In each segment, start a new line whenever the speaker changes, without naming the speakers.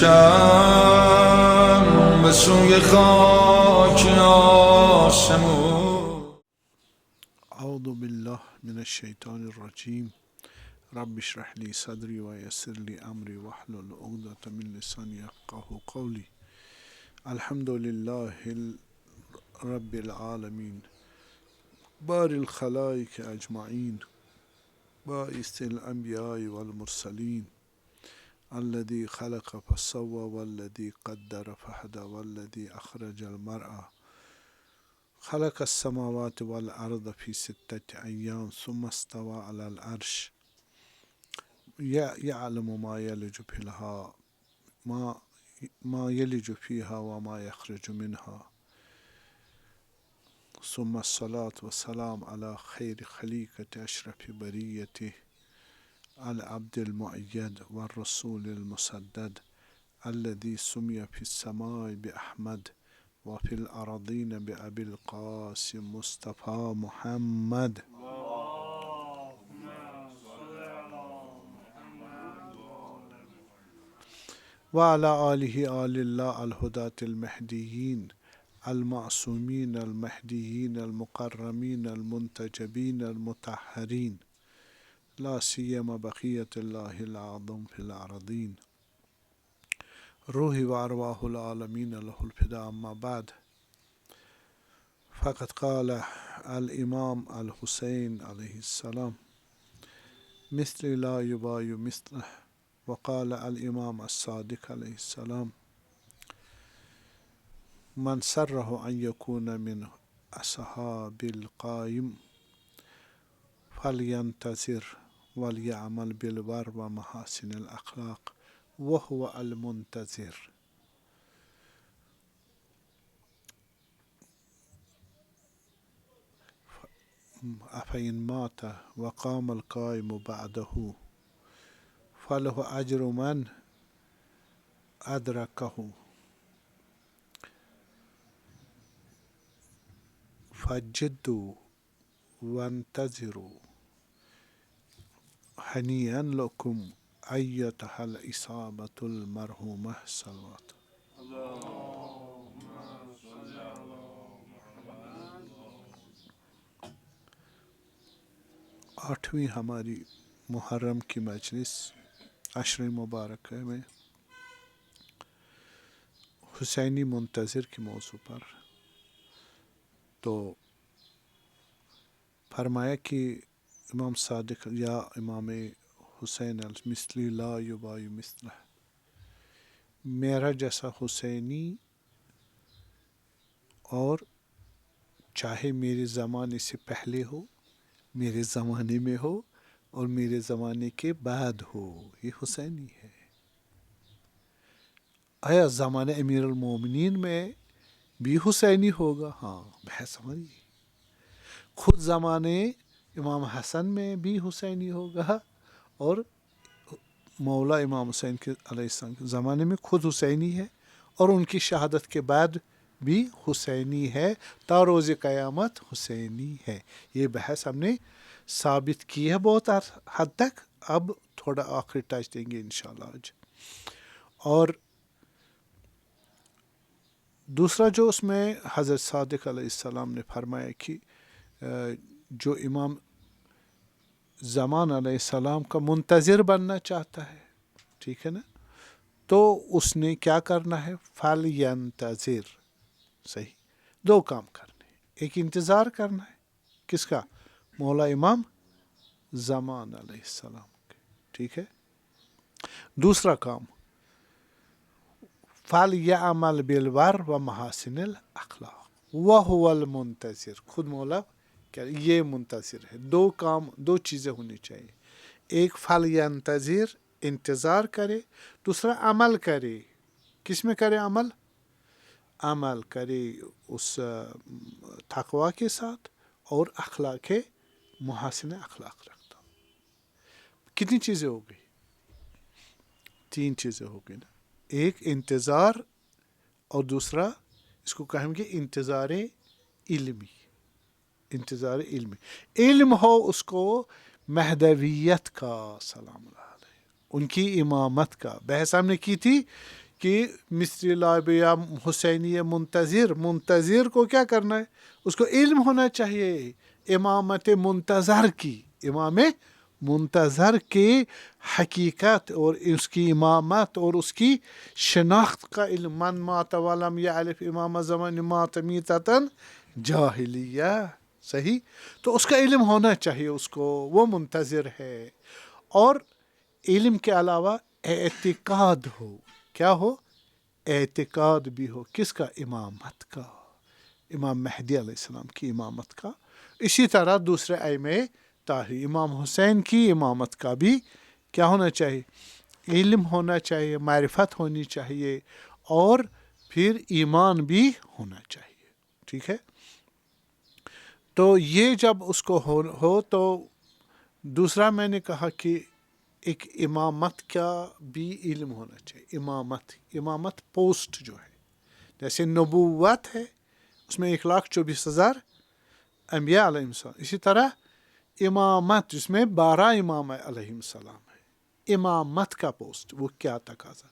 میکشم به سوی خاک آسمون.
اعوذ بالله من الشیطان الرجیم. رب اشرح لی صدری و یسر لی امری واحلل عقدة من لسانی یفقهوا قولی. الحمد لله رب العالمین بار الخلائق اجمعین باعث الانبیاء والمرسلین الذي خلق فسوى والذي قدر فهدى والذي أخرج المرعى خلق السماوات والأرض في 6 أيام ثم استوى على العرش يعلم ما يلج فيها ما يلج فيها وما يخرج منها ثم الصلاة والسلام على خير خليقة أشرف بريته العبد المؤيد والرسول المسدد الذي سمي في السماء بأحمد وفي الأرضين بأبي القاسم مصطفى محمد. وعلى آله آل الله الهداة المهديين المعصومين المهديين المكرمين المنتجبين المطهرين لا سيما بقية الله الأعظم في الأرضين روحي وأرواح العالمين له الفداء. أما بعد، فقد قال الإمام الحسين عليه السلام مثل لا يباي مثله. وقال الإمام الصادق عليه السلام من سره أن يكون من أصحاب القائم فلينتظر وليعمل بالبر ومحاسن الأخلاق وهو المنتظر. أفإن مات وقام القائم بعده فله أجر من أدركه فجدوا وانتظروا هنيئا لكم أيتها الإصابة المرحومة. صلوات. آٹھویں ہماری محرم کی مجلس عشر مبارکہ میں حسینی منتظر کے موضوع پر، تو فرمایا کہ امام صادق یا امام حسین المثلی لا یبائی مثلہ، میرا جیسا حسینی اور چاہے میرے زمانے سے پہلے ہو، میرے زمانے میں ہو اور میرے زمانے کے بعد ہو، یہ حسینی ہے. آیا زمانہ امیر المومنین میں بھی حسینی ہوگا؟ ہاں، بحث ہماری. خود زمانے امام حسن میں بھی حسینی ہوگا اور مولا امام حسین کے علیہ السلام کے زمانے میں خود حسینی ہے اور ان کی شہادت کے بعد بھی حسینی ہے، تا روز قیامت حسینی ہے. یہ بحث ہم نے ثابت کی ہے بہت حد تک. اب تھوڑا آخری ٹچ دیں گے انشاءاللہ آج. اور دوسرا جو اس میں حضرت صادق علیہ السلام نے فرمایا کہ جو امام زمان علیہ السلام کا منتظر بننا چاہتا ہے، ٹھیک ہے نا، تو اس نے کیا کرنا ہے؟ فَلْيَنْتَظِرْ. صحیح، دو کام کرنے ہیں. ایک انتظار کرنا ہے، کس کا؟ مولا امام زمان علیہ السلام کے، ٹھیک ہے. دوسرا کام فَلْيَعْمَلْ بِالْبِرِّ وَمَحَاسِنِ الْأَخْلَاقِ وَهُوَ الْمُنْتَظِرُ. خود مولا کہ یہ منتظر ہے. دو کام، دو چیزیں ہونی چاہیے. ایک فَلْيَنْتَظِرْ، انتظار کرے. دوسرا عمل کرے. کس میں کرے عمل؟ عمل کرے اس تقوی کے ساتھ اور اخلاق محاسن اخلاق رکھتا. کتنی چیزیں ہو گئی؟ 3 چیزیں ہو گئی نا. ایک انتظار اور دوسرا اس کو کہیں گے انتظار علمی. انتظار علمی، علم ہو اس کو مہدویت کا، سلام اللہ علیہ، ان کی امامت کا. بحث ہم نے کی تھی کہ مصری لائب یا حسینی منتظر کو کیا کرنا ہے؟ اس کو علم ہونا چاہیے امامت منتظر کی، امام منتظر کی حقیقت اور اس کی امامت اور اس کی شناخت کا علم. من مات ولم یعرف امام زمان مات میتتن جاہلیہ. صحیح؟ تو اس کا علم ہونا چاہیے اس کو، وہ منتظر ہے. اور علم کے علاوہ اعتقاد ہو. کیا ہو؟ اعتقاد بھی ہو. کس کا؟ امامت کا، امام مہدی علیہ السلام کی امامت کا. اسی طرح دوسرے ائمہ طاہرین، امام حسین کی امامت کا بھی کیا ہونا چاہیے؟ علم ہونا چاہیے، معرفت ہونی چاہیے، اور پھر ایمان بھی ہونا چاہیے. ٹھیک ہے؟ تو یہ جب اس کو ہو تو دوسرا میں نے کہا کہ ایک امامت کا بھی علم ہونا چاہیے. امامت پوسٹ جو ہے، جیسے نبوت ہے اس میں 1,24,000 انبیاء علیہ السلام، اسی طرح امامت جس میں 12 امام علیہ السلام ہے. امامت کا پوسٹ وہ کیا تقاضا،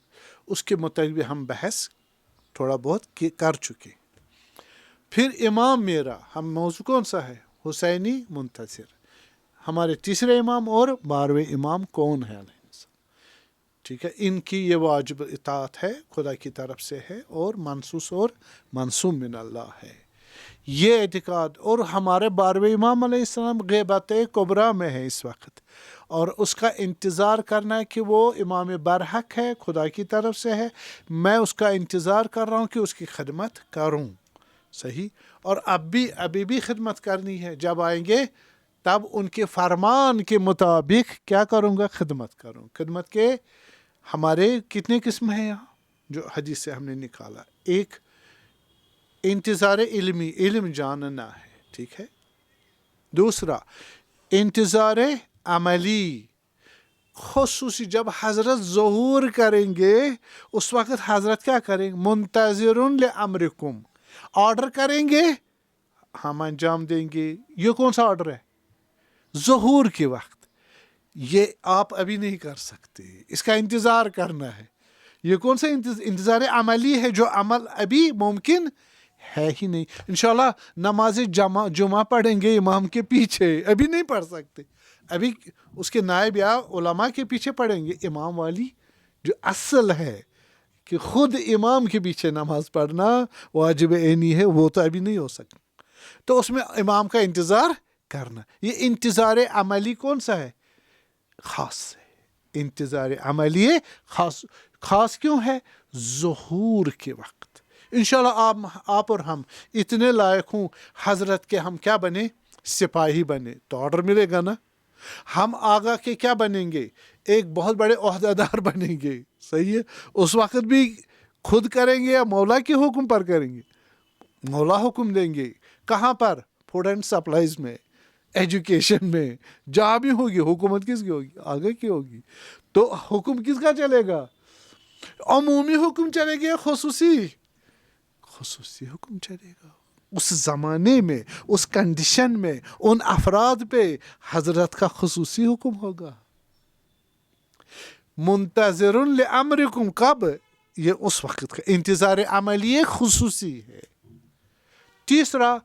اس کے متعلق بھی ہم بحث تھوڑا بہت کر چکے. پھر امام میرا، ہم موضوع کون سا ہے؟ حسینی منتظر. ہمارے تیسرے امام اور 12ویں امام کون ہے علیہ السلام؟ ٹھیک ہے، ان کی یہ واجب اطاعت ہے، خدا کی طرف سے ہے، اور منصوص اور منصوب من اللہ ہے یہ اعتقاد. اور ہمارے 12ویں امام علیہ السلام غیبت کبریٰ میں ہے اس وقت، اور اس کا انتظار کرنا ہے کہ وہ امام برحق ہے، خدا کی طرف سے ہے. میں اس کا انتظار کر رہا ہوں کہ اس کی خدمت کروں. صحیح؟ اور ابھی بھی خدمت کرنی ہے. جب آئیں گے تب ان کے فرمان کے مطابق کیا کروں گا؟ خدمت کروں. خدمت کے ہمارے کتنے قسم ہیں یہاں جو حدیث سے ہم نے نکالا؟ ایک انتظار علمی، علم جاننا ہے. ٹھیک ہے؟ دوسرا انتظار عملی، خصوصی جب حضرت ظہور کریں گے اس وقت حضرت کیا کریں گے؟ منتظر لامرکم، آرڈر کریں گے ہم انجام دیں گے. یہ کون سا آرڈر ہے؟ ظہور کے وقت. یہ آپ ابھی نہیں کر سکتے، اس کا انتظار کرنا ہے. یہ کون سا انتظار عملی ہے؟ جو عمل ابھی ممکن ہے ہی نہیں. انشاءاللہ نماز جمعہ پڑھیں گے امام کے پیچھے، ابھی نہیں پڑھ سکتے، ابھی اس کے نائب یا علماء کے پیچھے پڑھیں گے. امام والی جو اصل ہے کہ خود امام کے پیچھے نماز پڑھنا واجب عینی ہے، وہ تو ابھی نہیں ہو سکتا. تو اس میں امام کا انتظار کرنا. یہ انتظار عملی کون سا ہے؟ خاص ہے. انتظار عملی خاص کیوں ہے؟ ظہور کے وقت. انشاءاللہ آپ اور ہم اتنے لائق ہوں حضرت کے، ہم کیا بنے؟ سپاہی بنے تو آرڈر ملے گا نا. ہم آگا کے کیا بنیں گے؟ ایک بہت بڑے عہدیدار بنیں گے. صحیح ہے؟ اس وقت بھی خود کریں گے یا مولا کے حکم پر کریں گے؟ مولا حکم دیں گے. کہاں پر؟ فوڈ اینڈ سپلائز میں، ایجوکیشن میں، جہاں بھی ہوگی. حکومت کس کی ہوگی؟ آگے کی ہوگی. تو حکم کس کا چلے گا؟ عمومی حکم چلے گا، خصوصی حکم چلے گا. اس زمانے میں، اس کنڈیشن میں، ان افراد پہ حضرت کا خصوصی حکم ہوگا. منتظر لامرکم، کب؟ یہ اس وقت کا انتظار عملی خصوصی ہے. تیسرا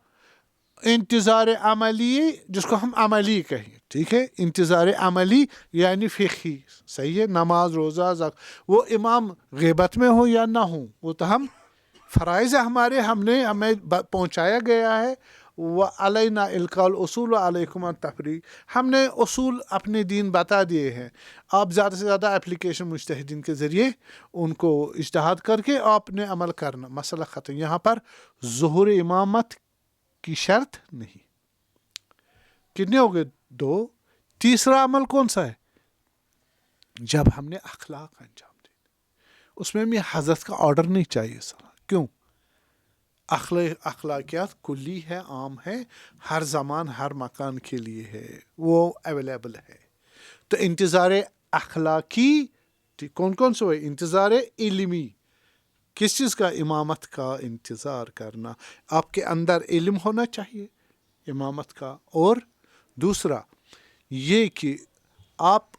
انتظار عملی جس کو ہم عملی کہیں. ٹھیک ہے؟ انتظار عملی یعنی فقہی. صحیح ہے؟ نماز، روزہ، وہ امام غیبت میں ہو یا نہ ہو، وہ تو ہم فرائض ہمارے ہمیں پہنچایا گیا ہے. وعلینا القاء الاصول وعلیکم التفریع. ہم نے اصول اپنے دین بتا دیے ہیں، آپ زیادہ سے زیادہ اپلیکیشن مجتہدین کے ذریعے ان کو اجتہاد کر کے آپ نے عمل کرنا. مسئلہ ختم. یہاں پر ظہور امامت کی شرط نہیں. کتنے ہو گئے؟ 2. تیسرا عمل کون سا ہے؟ جب ہم نے اخلاق انجام دے، اس میں بھی حضرت کا آرڈر نہیں چاہیے سر. کیوں؟ اخلاقیات کلی ہے، عام ہے، ہر زمان ہر مکان کے لیے ہے، وہ اویلیبل ہے. تو انتظار اخلاقی کون سو ہے؟ انتظار علمی، کس چیز کا؟ امامت کا انتظار کرنا. آپ کے اندر علم ہونا چاہیے امامت کا. اور دوسرا یہ کہ آپ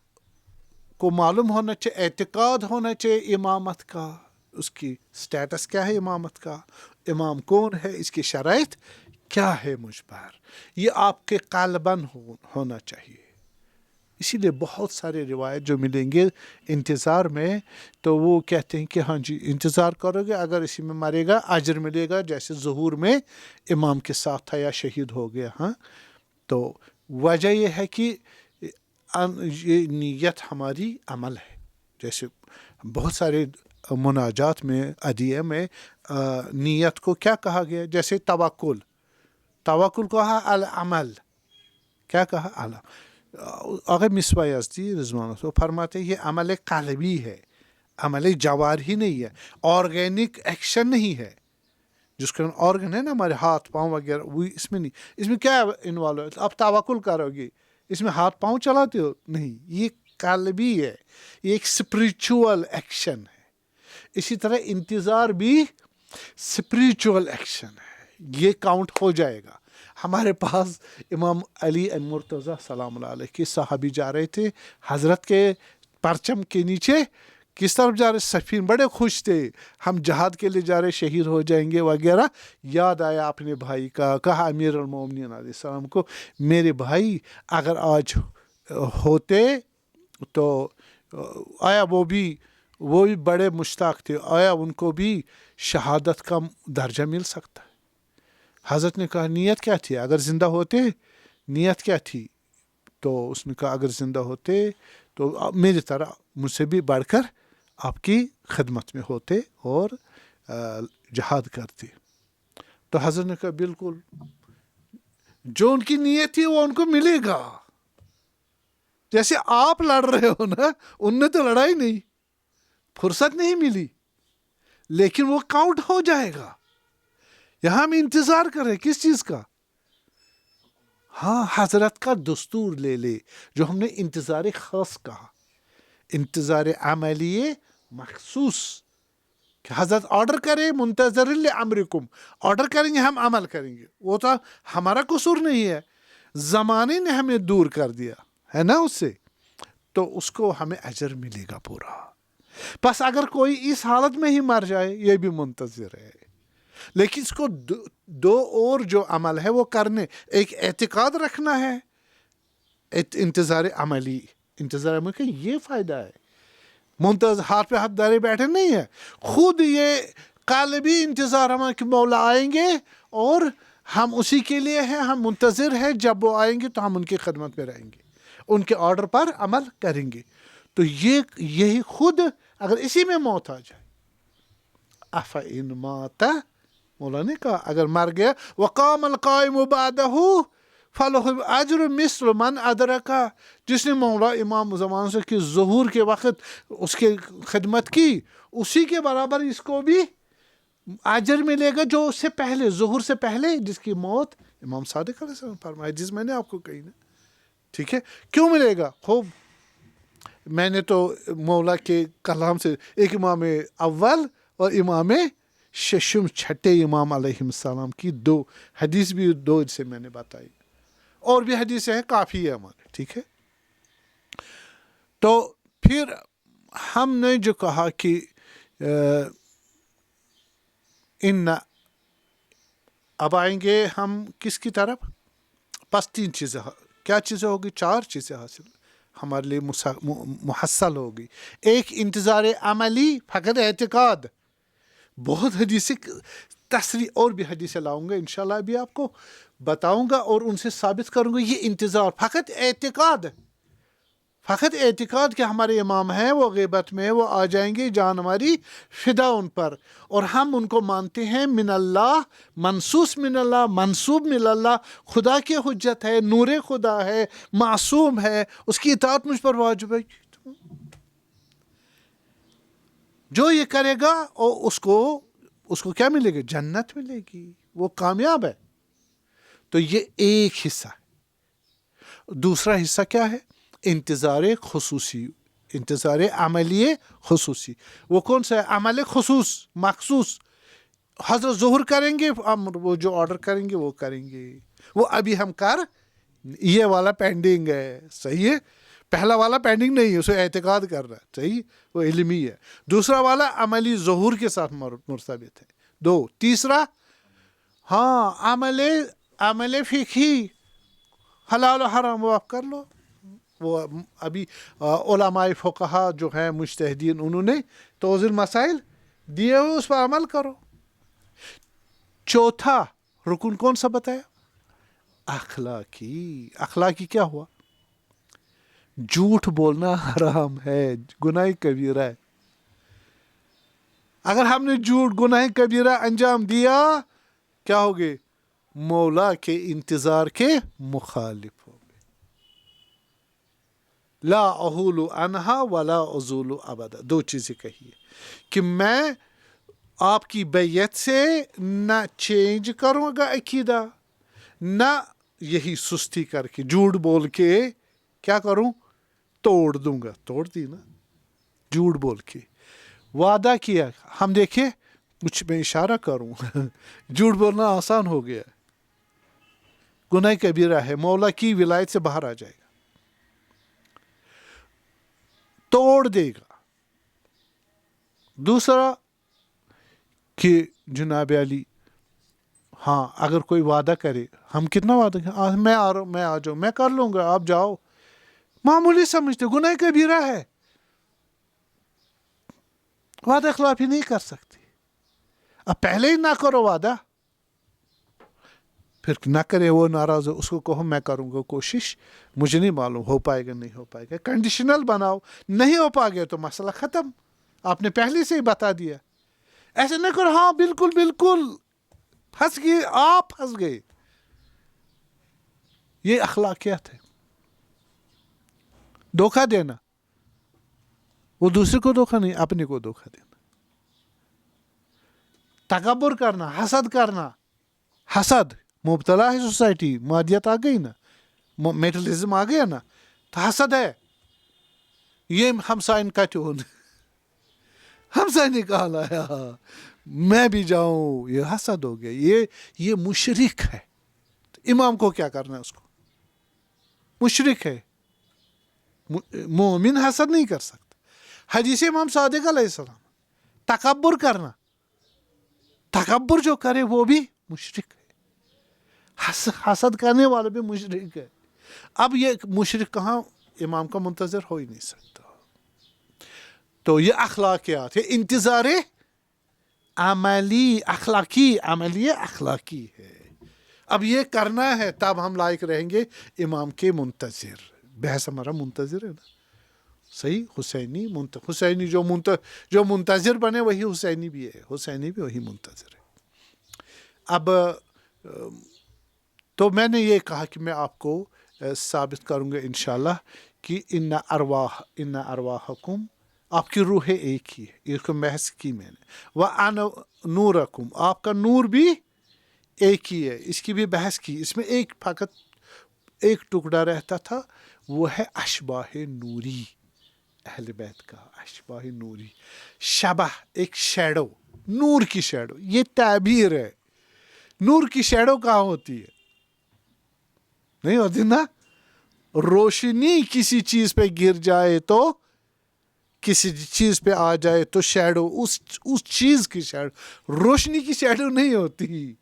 کو معلوم ہونا چاہیے، اعتقاد ہونا چاہیے امامت کا. اس کی سٹیٹس کیا ہے امامت کا، امام کون ہے، اس کی شرائط کیا ہے مجھ پر، یہ آپ کے قلباً ہونا چاہیے. اسی لیے بہت سارے روایت جو ملیں گے انتظار میں، تو وہ کہتے ہیں کہ ہاں جی انتظار کرو گے، اگر اسی میں مرے گا اجر ملے گا، جیسے ظہور میں امام کے ساتھ تھا یا شہید ہو گیا. ہاں، تو وجہ یہ ہے کہ یہ نیت ہماری عمل ہے. جیسے بہت سارے مناجات میں، ادعیہ میں نیت کو کیا کہا گیا، جیسے توکل کو کہا العمل، کیا کہا آقا مصباح یزدی رضوان اللہ فرماتے ہیں یہ عمل قلبی ہے، عمل جوارحی نہیں ہے، آرگینک ایکشن نہیں ہے. جس کا آرگن ہے نا ہمارے ہاتھ پاؤں وغیرہ، وہ اس میں نہیں. اس میں کیا انوالو ہے، اب توکل کرو گے، اس میں ہاتھ پاؤں چلاتے ہو نہیں، یہ قلبی ہے، یہ ایک اسپریچول ایکشن ہے. اسی طرح انتظار بھی اسپریچول ایکشن ہے، یہ کاؤنٹ ہو جائے گا. ہمارے پاس امام علی المرتضیٰ سلام اللہ علیہ کے صحابی جا رہے تھے حضرت کے پرچم کے نیچے، کس طرف جا رہے، سفین، بڑے خوش تھے، ہم جہاد کے لیے جا رہے، شہید ہو جائیں گے وغیرہ. یاد آیا اپنے بھائی کا، کہا امیر المومنین علیہ السلام کو، میرے بھائی اگر آج ہوتے تو آیا وہ بھی بڑے مشتاق تھے، آیا ان کو بھی شہادت کا درجہ مل سکتا ہے. حضرت نے کہا نیت کیا تھی، اگر زندہ ہوتے نیت کیا تھی، تو اس نے کہا اگر زندہ ہوتے تو میری طرح مجھ سے بھی بڑھ کر آپ کی خدمت میں ہوتے اور جہاد کرتے. تو حضرت نے کہا بالکل جو ان کی نیت تھی وہ ان کو ملے گا. جیسے آپ لڑ رہے ہو نا، ان نے تو لڑائی نہیں، فرصت نہیں ملی، لیکن وہ کاؤنٹ ہو جائے گا. یہاں ہم انتظار کر رہے کس چیز کا؟ ہاں، حضرت کا دستور لے لے جو ہم نے انتظار خاص کہا، انتظار عملی مخصوص، کہ حضرت آرڈر کرے منتظر لامرکم، آرڈر کریں گے ہم عمل کریں گے. وہ تو ہمارا قصور نہیں ہے، زمانے نے ہمیں دور کر دیا ہے نا اس سے، تو اس کو ہمیں اجر ملے گا پورا. بس اگر کوئی اس حالت میں ہی مر جائے یہ بھی منتظر ہے. لیکن اس کو دو اور جو عمل ہے وہ کرنے، ایک اعتقاد رکھنا ہے، انتظار عملی، انتظار عملی کا یہ فائدہ ہے. منتظر ہاتھ پہ ہاتھ دھرے بیٹھے نہیں ہے، خود یہ قلبی انتظار ہمارے کہ مولا آئیں گے اور ہم اسی کے لیے ہیں، ہم منتظر ہیں، جب وہ آئیں گے تو ہم ان کی خدمت میں رہیں گے، ان کے آرڈر پر عمل کریں گے. تو یہی خود اگر اسی میں موت آ جائے، افإن مات، مولا نے کہا اگر مر گیا، وقام القائم بعدہ فلہ اجر مثل من ادرکا، جس نے مولا امام زمان سے کہ ظہور کے وقت اس کی خدمت کی، اسی کے برابر اس کو بھی اجر ملے گا جو اس سے پہلے، ظہور سے پہلے جس کی موت امام صادق علیہ السلام فرمائے، جس میں نے آپ کو کہی نا. ٹھیک ہے، کیوں ملے گا؟ خوب میں نے تو مولا کے کلام سے ایک امام اول اور امام ششم، چھٹے امام علیہ السلام کی دو حدیث بھی دو سے میں نے بتائی، اور بھی حدیثیں ہیں کافی ہے ہمارے. ٹھیک ہے، تو پھر ہم نے جو کہا کہ ان اب آئیں گے ہم کس کی طرف، بس تین چیزیں، کیا چیزیں ہوگی، چار چیزیں حاصل ہمارے لیے محصل ہوگی. ایک انتظار عملی، فقط اعتقاد. بہت حدیثیں تصریح اور بھی حدیثیں لاؤں گا انشاءاللہ، ابھی آپ کو بتاؤں گا اور ان سے ثابت کروں گا یہ انتظار فقط اعتقاد، فقط اعتقاد کہ ہمارے امام ہیں، وہ غیبت میں، وہ آ جائیں گے، جان ہماری فدا ان پر، اور ہم ان کو مانتے ہیں من اللہ، منصوص من اللہ، منصوب من اللہ، خدا کی حجت ہے، نور خدا ہے، معصوم ہے، اس کی اطاعت مجھ پر واجب ہے. جو یہ کرے گا اور اس کو کیا ملے گا؟ جنت ملے گی، وہ کامیاب ہے. تو یہ ایک حصہ ہے. دوسرا حصہ کیا ہے؟ انتظار خصوصی، انتظار عملی خصوصی. وہ کون سا ہے؟ عمل خصوص مخصوص. حضرت ظہور کریں گے، وہ جو آرڈر کریں گے وہ کریں گے، وہ ابھی ہم کر، یہ والا پینڈنگ ہے. صحیح ہے، پہلا والا پینڈنگ نہیں ہے، اسے اعتقاد کر رہا ہے، صحیح، وہ علمی ہے. دوسرا والا عملی ظہور کے ساتھ مرتبط ہے. 2. تیسرا ہاں عمل فقہی، حلال و حرام وہ آپ کر لو. وہ ابھی علماء فقہا جو ہیں مجتہدین، انہوں نے توضیح مسائل دیے ہوئے، اس پر عمل کرو. چوتھا رکن کون سا بتایا؟ اخلاقی کیا ہوا؟ جھوٹ بولنا حرام ہے، گناہ کبیرہ ہے. اگر ہم نے جھوٹ گناہ کبیرہ انجام دیا، کیا ہوگے؟ مولا کے انتظار کے مخالف ہو گئے. لا احول عنہا ولا ازول ابدا. 2 چیزیں کہی ہے کہ میں آپ کی بیعت سے نہ چینج کروں گا عقیدہ، نہ یہی سستی کر کے جھوٹ بول کے کیا کروں؟ توڑ دوں گا. توڑ دی نا جھوٹ بول کے. وعدہ کیا، ہم دیکھیں کچھ میں اشارہ کروں جھوٹ بولنا آسان ہو گیا، گناہ کبیرہ ہے، مولا کی ولایت سے باہر آ جائے گا. توڑ دے گا. دوسرا کہ جناب علی، ہاں اگر کوئی وعدہ کرے، ہم کتنا وعدہ کریں، میں آ رہا ہوں، میں آ جاؤں، میں کر لوں گا، آپ جاؤ، معمولی سمجھتے، گناہ کبیرہ ہے، وعدہ خلافی نہیں کر سکتے. اب پہلے ہی نہ کرو وعدہ، پھر نہ کرے، وہ ناراض ہو، اس کو کہو میں کروں گا کوشش، مجھے نہیں معلوم ہو پائے گا نہیں ہو پائے گا. کنڈیشنل بناؤ، نہیں ہو پائے گا تو مسئلہ ختم، آپ نے پہلے سے ہی بتا دیا. ایسے نہ کرو ہاں بالکل پھنس گئے، آپ پھنس گئے. یہ اخلاقیات ہے. دھوکہ دینا، وہ دوسرے کو دھوکہ نہیں، اپنے کو دھوکہ دینا. تکبر کرنا، حسد کرنا. حسد مبتلا ہے سوسائٹی، مادیت آ گئی نا، میٹرلزم آ گیا نا، تو حسد ہے. یہ ہمسائن کٹون، ہمسائن نے کہا لایا میں بھی جاؤں، یہ حسد ہو گیا. یہ مشرک ہے. امام کو کیا کرنا ہے؟ اس کو مشرک ہے. مومن حسد نہیں کر سکتا. حدیث امام صادق علیہ السلام، تکبر کرنا، تکبر جو کرے وہ بھی مشرک ہے. حسد کرنے والا بھی مشرک ہے. اب یہ مشرک کہاں امام کا منتظر ہو ہی نہیں سکتا. تو یہ اخلاقیات ہے. انتظار عملی اخلاقی ہے. اب یہ کرنا ہے، تب ہم لائق رہیں گے امام کے منتظر. بحث ہمارا منتظر ہے نا، صحیح. حسینی جو منتظر بنے وہی حسینی بھی ہے، حسینی بھی وہی منتظر ہے. اب تو میں نے یہ کہا کہ میں آپ کو ثابت کروں گا انشاءاللہ کہ ان ارواحکم، آپ کی روح ایک ہی ہے. اس کو بحث کی میں نے. وَأَنَا نُورَكُمْ، آپ کا نور بھی ایک ہی ہے. اس کی بھی بحث کی. اس میں فقط ایک ٹکڑا رہتا تھا، وہ ہے اشباہ نوری، اہل بیت کا اشباہ نوری. شبہ ایک شیڈو، نور کی شیڈو، یہ تعبیر ہے. نور کی شیڈو کہاں ہوتی ہے؟ نہیں ہوتی نا. روشنی کسی چیز پہ گر جائے تو، کسی چیز پہ آ جائے تو شیڈو، اس چیز کی شیڈو، روشنی کی شیڈو نہیں ہوتی.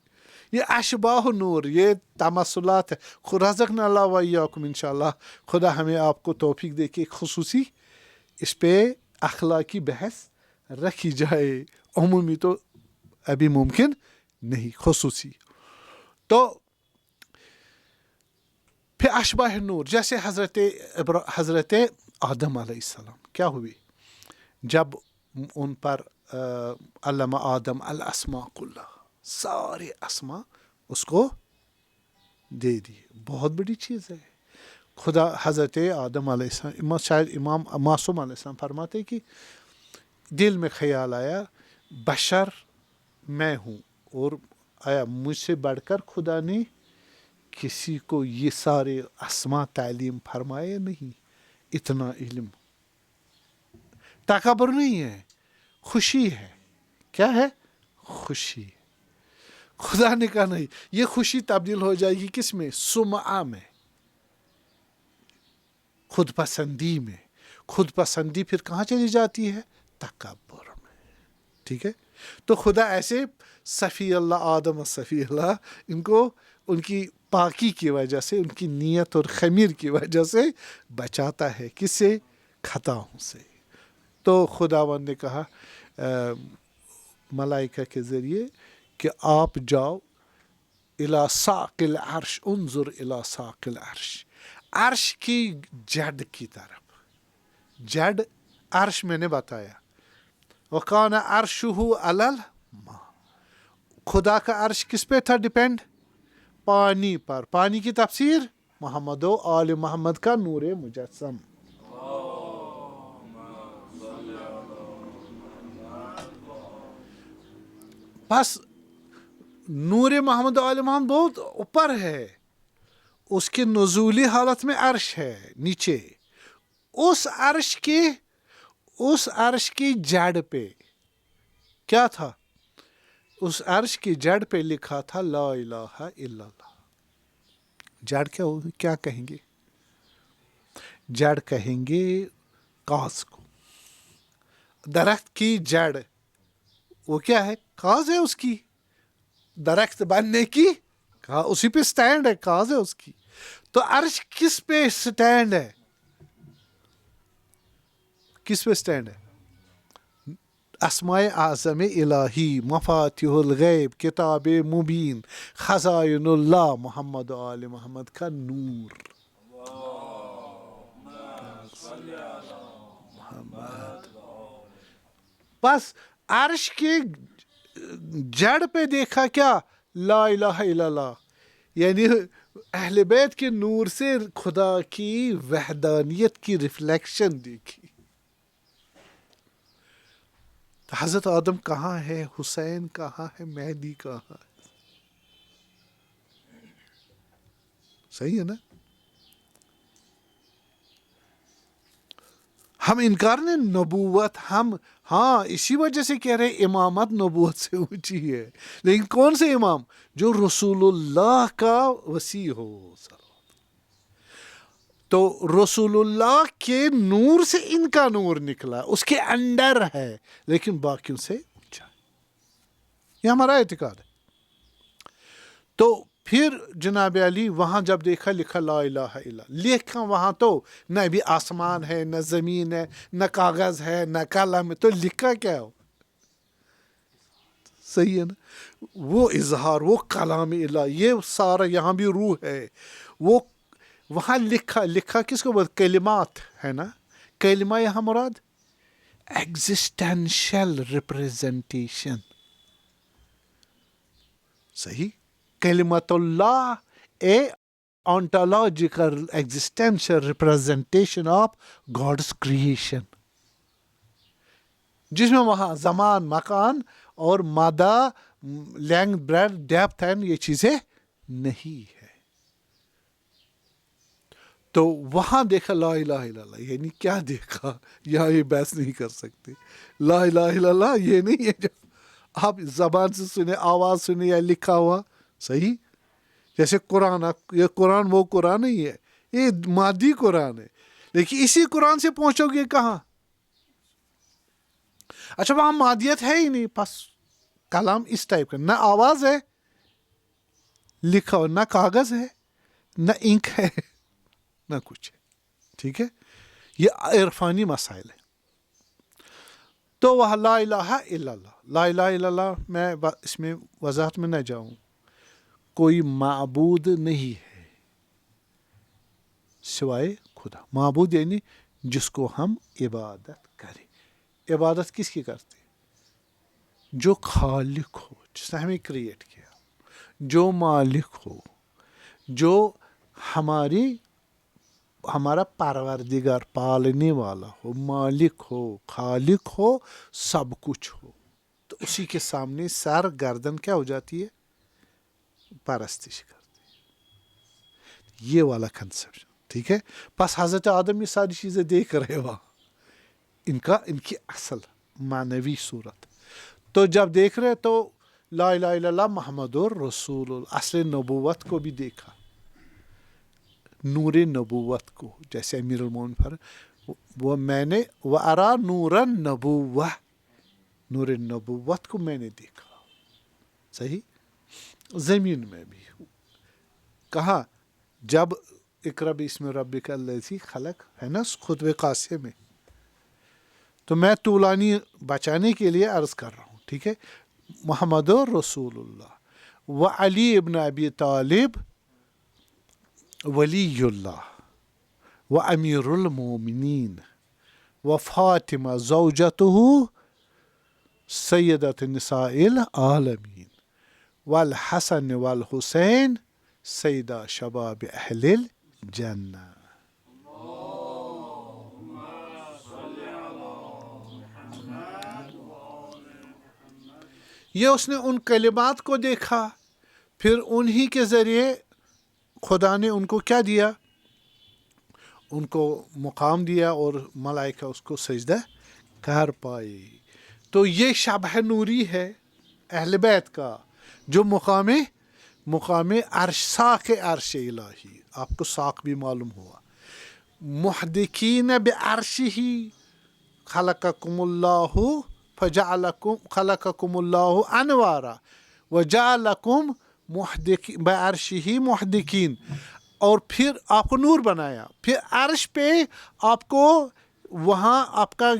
یہ اشباہ نور، یہ تمثلات ہے. رزقنا اللہ و ایاکم انشاءاللہ. خدا ہمیں آپ کو توفیق دے کے خصوصی اس پہ اخلاقی بحث رکھی جائے. عمومی تو ابھی ممکن نہیں، خصوصی. تو پھر اشباہ نور، جیسے حضرت آدم علیہ السلام کیا ہوئی جب ان پر علم آدم الاسماء کلها، سارے اسماء اس کو دے دی. بہت بڑی چیز ہے. خدا حضرت آدم علیہ السلام، شاید امام معصوم علیہ السلام فرماتے کہ دل میں خیال آیا بشر میں ہوں، اور آیا مجھ سے بڑھ کر خدا نے کسی کو یہ سارے اسماء تعلیم فرمائے نہیں. اتنا علم، تکبر نہیں ہے، خوشی ہے. کیا ہے؟ خوشی. خدا نے کہا نہیں، یہ خوشی تبدیل ہو جائے گی کس میں؟ سمعہ میں. خود پسندی میں. خود پسندی پھر کہاں چلی جاتی ہے؟ تکبر میں. ٹھیک ہے. تو خدا ایسے صفی اللہ آدم و صفی اللہ ان کو ان کی پاکی کی وجہ سے، ان کی نیت اور خمیر کی وجہ سے بچاتا ہے. کس سے؟ خطاؤں سے. تو خداوند نے کہا ملائکہ کے ذریعے کہ آپ جاؤ الی ساق العرش، انظر الی ساق العرش، عرش کی جڑ کی طرف. جڑ عرش میں نے بتایا. وَقَانَ عَرْشُهُ عَلَى الْمَاءِ، خدا کا عرش کس پہ تھا ڈیپینڈ؟ پانی پر. پانی کی تفسیر محمد و آل محمد کا نور مجسم. بس نور محمد و آل محمد بہت اوپر ہے، اس کے نزولی حالت میں عرش ہے نیچے. اس عرش کی جڑ پہ کیا تھا؟ اس عرش کی جڑ پہ لکھا تھا لا الہ الا اللہ. جڑ کیا ہوگی؟ کیا کہیں گے؟ جڑ کہیں گے کاز کو. درخت کی جڑ وہ کیا ہے؟ کاز ہے اس کی درخت بننے کی. کہا اسی پہ سٹینڈ ہے، کاز ہے اس کی. تو عرش کس پہ سٹینڈ ہے؟ کس پہ سٹینڈ ہے؟ اسماء اعظم الہی، مفاتیح الغیب، کتاب مبین، خزائن اللہ، محمد و آل محمد کا نور. بس عرش کے جڑ پہ دیکھا کیا؟ لا الہ الا اللہ. یعنی اہل بیت کے نور سے خدا کی وحدانیت کی ریفلیکشن دیکھی. حضرت آدم کہاں ہے؟ حسین کہاں ہے؟ مہدی کہاں ہے؟ صحیح ہے نا؟ ہم انکار نے نبوت، ہم ہاں اسی وجہ سے کہہ رہے امامت نبوت سے اونچی ہے. لیکن کون سے امام؟ جو رسول اللہ کا وسیع ہو. تو رسول اللہ کے نور سے ان کا نور نکلا، اس کے انڈر ہے لیکن باقیوں سے اونچا. یہ ہمارا اعتقاد ہے. تو پھر جناب علی وہاں جب دیکھا لکھا لا الہ الا، لکھا وہاں تو نہ بھی آسمان ہے، نہ زمین ہے، نہ کاغذ ہے، نہ قلم ہے، تو لکھا کیا ہو؟ صحیح ہے نا؟ وہ اظہار، وہ کلام الہ، یہ سارا یہاں بھی روح ہے. وہ وہاں لکھا کس کو بولتے؟ کلمات ہے نا. کلمہ یہاں مراد ایگزسٹینشل ریپریزنٹیشن. صحیح. کلمت اللہ اے ontological existential representation of God's creation، جس میں وہاں زمان، مکان اور مادہ، لینگتھ، بریڈتھ، ڈیپتھ اینڈ یہ چیزیں نہیں ہے. تو وہاں دیکھا لا الہ الا اللہ. یعنی کیا دیکھا؟ یہاں یہ بحث نہیں کر سکتے. لا الہ الا اللہ یہ نہیں ہے جو آپ زبان سے سنے، آواز سنے یا لکھا ہوا. صحیح. جیسے قرآن، یہ قرآن وہ قرآن نہیں ہے، یہ مادی قرآن ہے. لیکن اسی قرآن سے پہنچو گے کہاں؟ اچھا وہاں مادیت ہے ہی نہیں، پس کلام اس ٹائپ کا، نہ آواز ہے لکھا ہو، نہ کاغذ ہے، نہ انک ہے، نہ کچھ ہے. ٹھیک ہے. یہ عرفانی مسائل ہے. تو وہ لا الہ الا اللہ. لا الہ الا اللہ میں اس میں وضاحت میں نہ جاؤں. کوئی معبود نہیں ہے سوائے خدا. معبود یعنی جس کو ہم عبادت کریں. عبادت کس کی کرتے؟ جو خالق ہو، جس نے ہمیں کریٹ کیا، جو مالک ہو، جو ہمارا پروردگار، پالنے والا ہو، مالک ہو، خالق ہو، سب کچھ ہو. تو اسی کے سامنے سر گردن کیا ہو جاتی ہے؟ پرستش کرتے. یہ والا کنسپٹ. ٹھیک ہے. پس حضرت آدم یہ ساری چیزیں دیکھ رہے وہاں، ان کی اصل معنوی صورت. تو جب دیکھ رہے تو لا الہ الا اللہ محمد رسول اللہ، اصل نبوت کو بھی دیکھا. نور نبوت کو، جیسے امیر المومنین پر وہ میں نے وَأَرَى نُورَ النَّبُوَّةِ، نور نبوت کو میں نے دیکھا. صحیح. زمین میں بھی کہاں؟ جب اقرأ بِاسْمِ رَبِّكَ الَّذِي خَلَقَ ہے نا خطبہ قاسیہ میں. تو میں طولانی بچانے کے لیے عرض کر رہا ہوں، ٹھیک ہے. محمد رسول اللہ و علی ابن ابی طالب ولی اللہ و امیر المومنین و فاطمہ زوجتہ سیدۃ نساء العالمین والحسن والحسین سیدہ شباب اہل الجنہ. یہ اس نے ان کلمات کو دیکھا، پھر انہی کے ذریعے خدا نے ان کو کیا دیا؟ ان کو مقام دیا اور ملائکہ اس کو سجدہ کر پائے. تو یہ شبہ نوری ہے اہل بیت کا، جو مقام عرش، ساق عرش الہی. آپ کو ساق بھی معلوم ہوا. محدقین بعرشہ خلقکم اللہ خلقکم اللہ انوارا وجعلکم بعرشہ محدقین. اور پھر آپ کو نور بنایا، پھر عرش پہ آپ کو وہاں آپ کا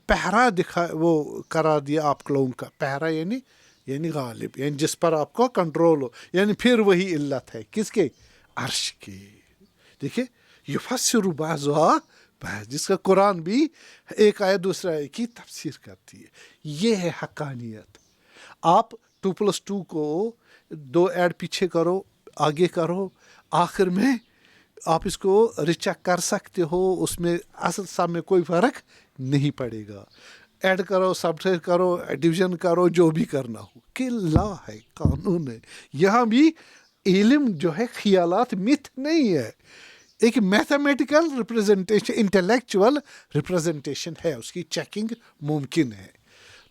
پہرا وہ قرار دیا. آپ لوگوں کا پہرا یعنی غالب، یعنی جس پر آپ کو کنٹرول ہو. یعنی پھر وہی علت ہے کس کے؟ عرش کی. دیکھیں یفسر بعضھا بعض، جس کا قرآن بھی ایک آیت دوسرے آیت کی تفسیر کرتی ہے. یہ ہے حقانیت. آپ 2+2 کو 2 ایڈ پیچھے کرو، آگے کرو، آخر میں آپ اس کو ریچیک کر سکتے ہو. اس میں اصل سب میں کوئی فرق نہیں پڑے گا. ایڈ کرو، سبٹریکٹ کرو، ڈویژن کرو، جو بھی کرنا ہو کہ لا ہے، قانون ہے. یہاں بھی علم جو ہے خیالات مت نہیں ہے، ایک میتھمیٹیکل ریپرزنٹیشن، انٹلیکچوئل ریپرزنٹیشن ہے، اس کی چیکنگ ممکن ہے.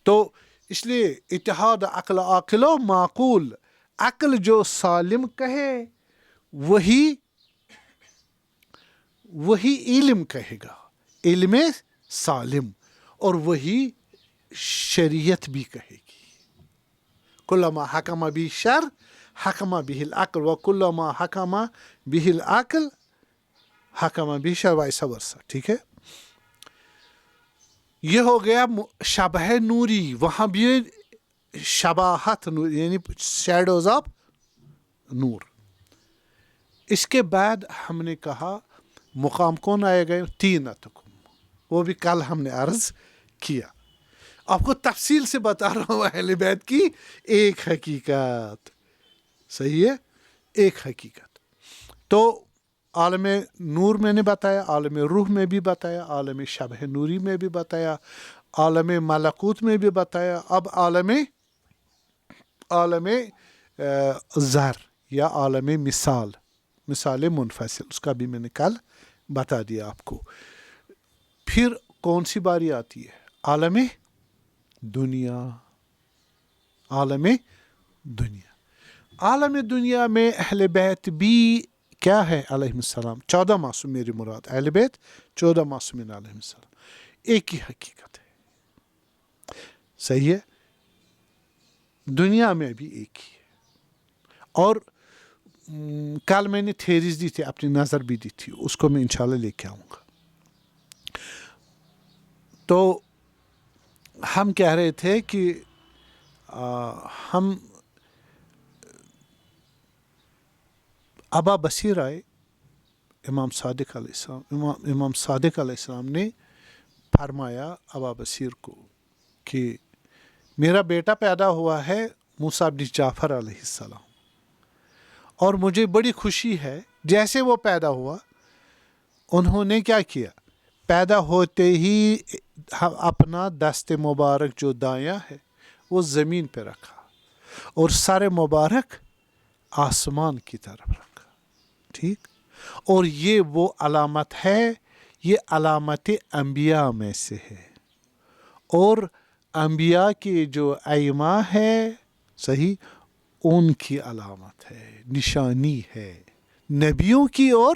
تو اس لیے اتحاد عقل عاقل و معقول، عقل جو سالم کہے وہی علم کہے گا، علم سالم، اور وہی شریعت بھی کہے گی. کلما حکم بھی شر حکم بھی العقل و کلما حکم بھی العقل حکم بھی شر وائس ورسا. ٹھیک ہے. یہ ہو گیا شبہ نوری. وہاں بھی شباہت نور یعنی شیڈوز آف نور. اس کے بعد ہم نے کہا مقام کون آئے گئے؟ تینتکم. وہ بھی کل ہم نے عرض کیا. آپ کو تفصیل سے بتا رہا ہوں اہل بیت کی ایک حقیقت. صحیح ہے، ایک حقیقت. تو عالم نور میں نے بتایا، عالم روح میں بھی بتایا، عالم شبہ نوری میں بھی بتایا، عالم ملکوت میں بھی بتایا. اب عالم ذر یا عالم مثال منفصل، اس کا بھی میں نے کل بتا دیا آپ کو. پھر کون سی باری آتی ہے؟ عالم دنیا. عالم دنیا. عالم دنیا میں اہل بیت بھی کیا ہے علیہ السلام؟ 14 معصوم میری مراد، اہل بیت 14 معصومین علیہ السلام. ایک ہی حقیقت ہے. صحیح ہے. دنیا میں بھی ایک ہی ہے. اور کل میں نے تھیریز دی تھی، اپنی نظر بھی دی تھی، اس کو میں انشاءاللہ لے کے آؤں گا. تو ہم کہہ رہے تھے کہ ہم ابا بصیر آئے، امام صادق علیہ السلام، امام صادق علیہ السلام نے فرمایا ابا بصیر کو کہ میرا بیٹا پیدا ہوا ہے موسیٰ بن جعفر علیہ السلام، اور مجھے بڑی خوشی ہے. جیسے وہ پیدا ہوا انہوں نے کیا کیا؟ پیدا ہوتے ہی اپنا دست مبارک جو دایاں ہے وہ زمین پہ رکھا اور سر مبارک آسمان کی طرف رکھا. ٹھیک. اور یہ وہ علامت ہے، یہ علامت انبیاء میں سے ہے، اور انبیاء کی جو ائمہ ہے، صحیح، ان کی علامت ہے، نشانی ہے. نبیوں کی اور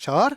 4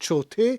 4